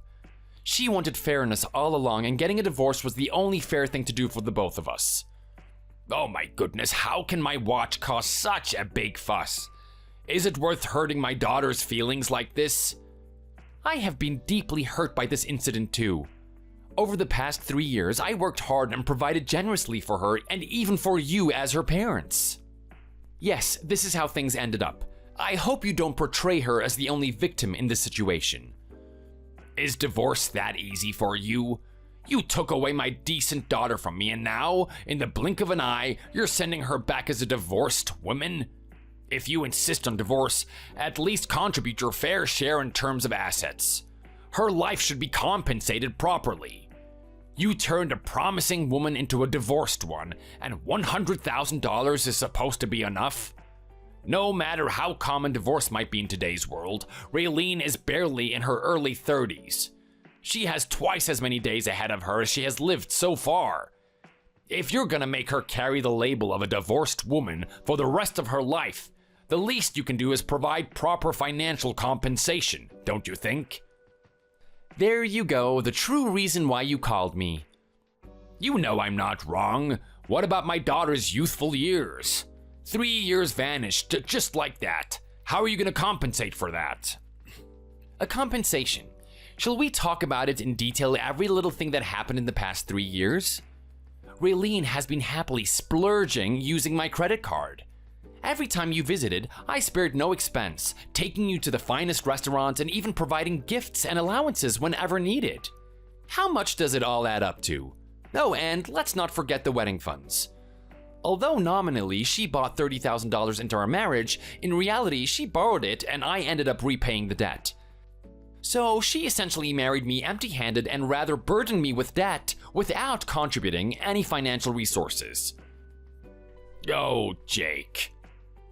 She wanted fairness all along, and getting a divorce was the only fair thing to do for the both of us. Oh my goodness, how can my watch cause such a big fuss? Is it worth hurting my daughter's feelings like this? I have been deeply hurt by this incident too. Over the past 3 years, I worked hard and provided generously for her and even for you as her parents. Yes, this is how things ended up. I hope you don't portray her as the only victim in this situation. Is divorce that easy for you? You took away my decent daughter from me, and now, in the blink of an eye, you're sending her back as a divorced woman? If you insist on divorce, at least contribute your fair share in terms of assets. Her life should be compensated properly. You turned a promising woman into a divorced one, and $100,000 is supposed to be enough? No matter how common divorce might be in today's world, Raylene is barely in her early 30s. She has twice as many days ahead of her as she has lived so far. If you're gonna make her carry the label of a divorced woman for the rest of her life, the least you can do is provide proper financial compensation, don't you think? There you go, the true reason why you called me. You know I'm not wrong. What about my daughter's youthful years? 3 years vanished, just like that. How are you gonna compensate for that? A compensation? Shall we talk about it in detail, every little thing that happened in the past 3 years? Raylene has been happily splurging using my credit card. Every time you visited, I spared no expense, taking you to the finest restaurants and even providing gifts and allowances whenever needed. How much does it all add up to? Oh, and let's not forget the wedding funds. Although nominally she bought $30,000 into our marriage, in reality she borrowed it and I ended up repaying the debt. So she essentially married me empty-handed and rather burdened me with debt without contributing any financial resources. Oh, Jake.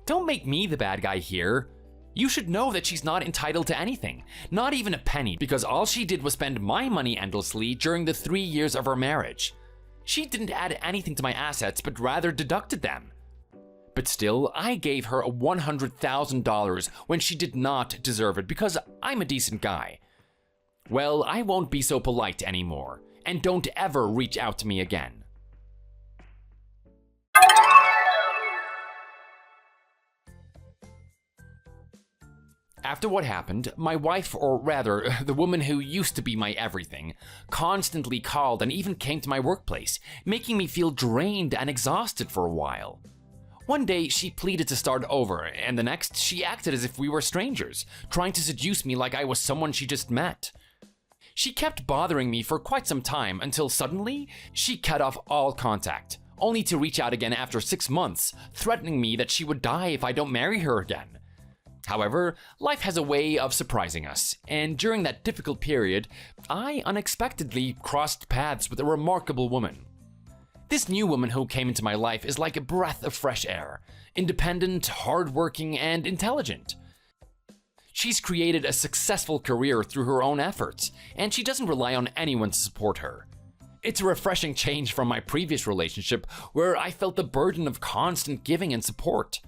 Don't make me the bad guy here. You should know that she's not entitled to anything, not even a penny, because all she did was spend my money endlessly during the 3 years of our marriage. She didn't add anything to my assets, but rather deducted them. But still, I gave her $100,000 when she did not deserve it because I'm a decent guy. Well, I won't be so polite anymore, and don't ever reach out to me again. After what happened, my wife, or rather, the woman who used to be my everything, constantly called and even came to my workplace, making me feel drained and exhausted for a while. One day, she pleaded to start over, and the next, she acted as if we were strangers, trying to seduce me like I was someone she just met. She kept bothering me for quite some time until suddenly, she cut off all contact, only to reach out again after 6 months, threatening me that she would die if I don't marry her again. However, life has a way of surprising us, and during that difficult period, I unexpectedly crossed paths with a remarkable woman. This new woman who came into my life is like a breath of fresh air, independent, hardworking, and intelligent. She's created a successful career through her own efforts, and she doesn't rely on anyone to support her. It's a refreshing change from my previous relationship, where I felt the burden of constant giving and support.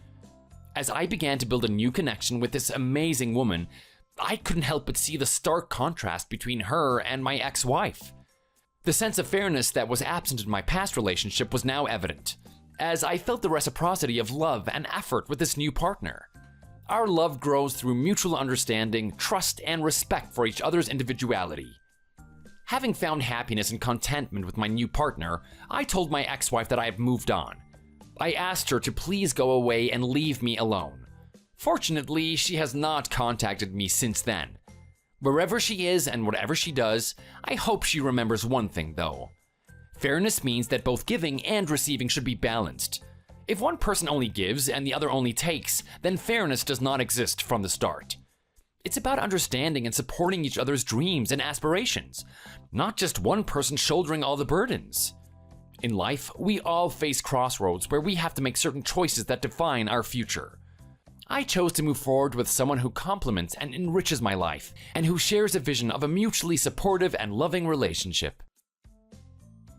As I began to build a new connection with this amazing woman, I couldn't help but see the stark contrast between her and my ex-wife. The sense of fairness that was absent in my past relationship was now evident, as I felt the reciprocity of love and effort with this new partner. Our love grows through mutual understanding, trust, and respect for each other's individuality. Having found happiness and contentment with my new partner, I told my ex-wife that I have moved on. I asked her to please go away and leave me alone. Fortunately, she has not contacted me since then. Wherever she is and whatever she does, I hope she remembers one thing though. Fairness means that both giving and receiving should be balanced. If one person only gives and the other only takes, then fairness does not exist from the start. It's about understanding and supporting each other's dreams and aspirations, not just one person shouldering all the burdens. In life, we all face crossroads where we have to make certain choices that define our future. I chose to move forward with someone who complements and enriches my life, and who shares a vision of a mutually supportive and loving relationship.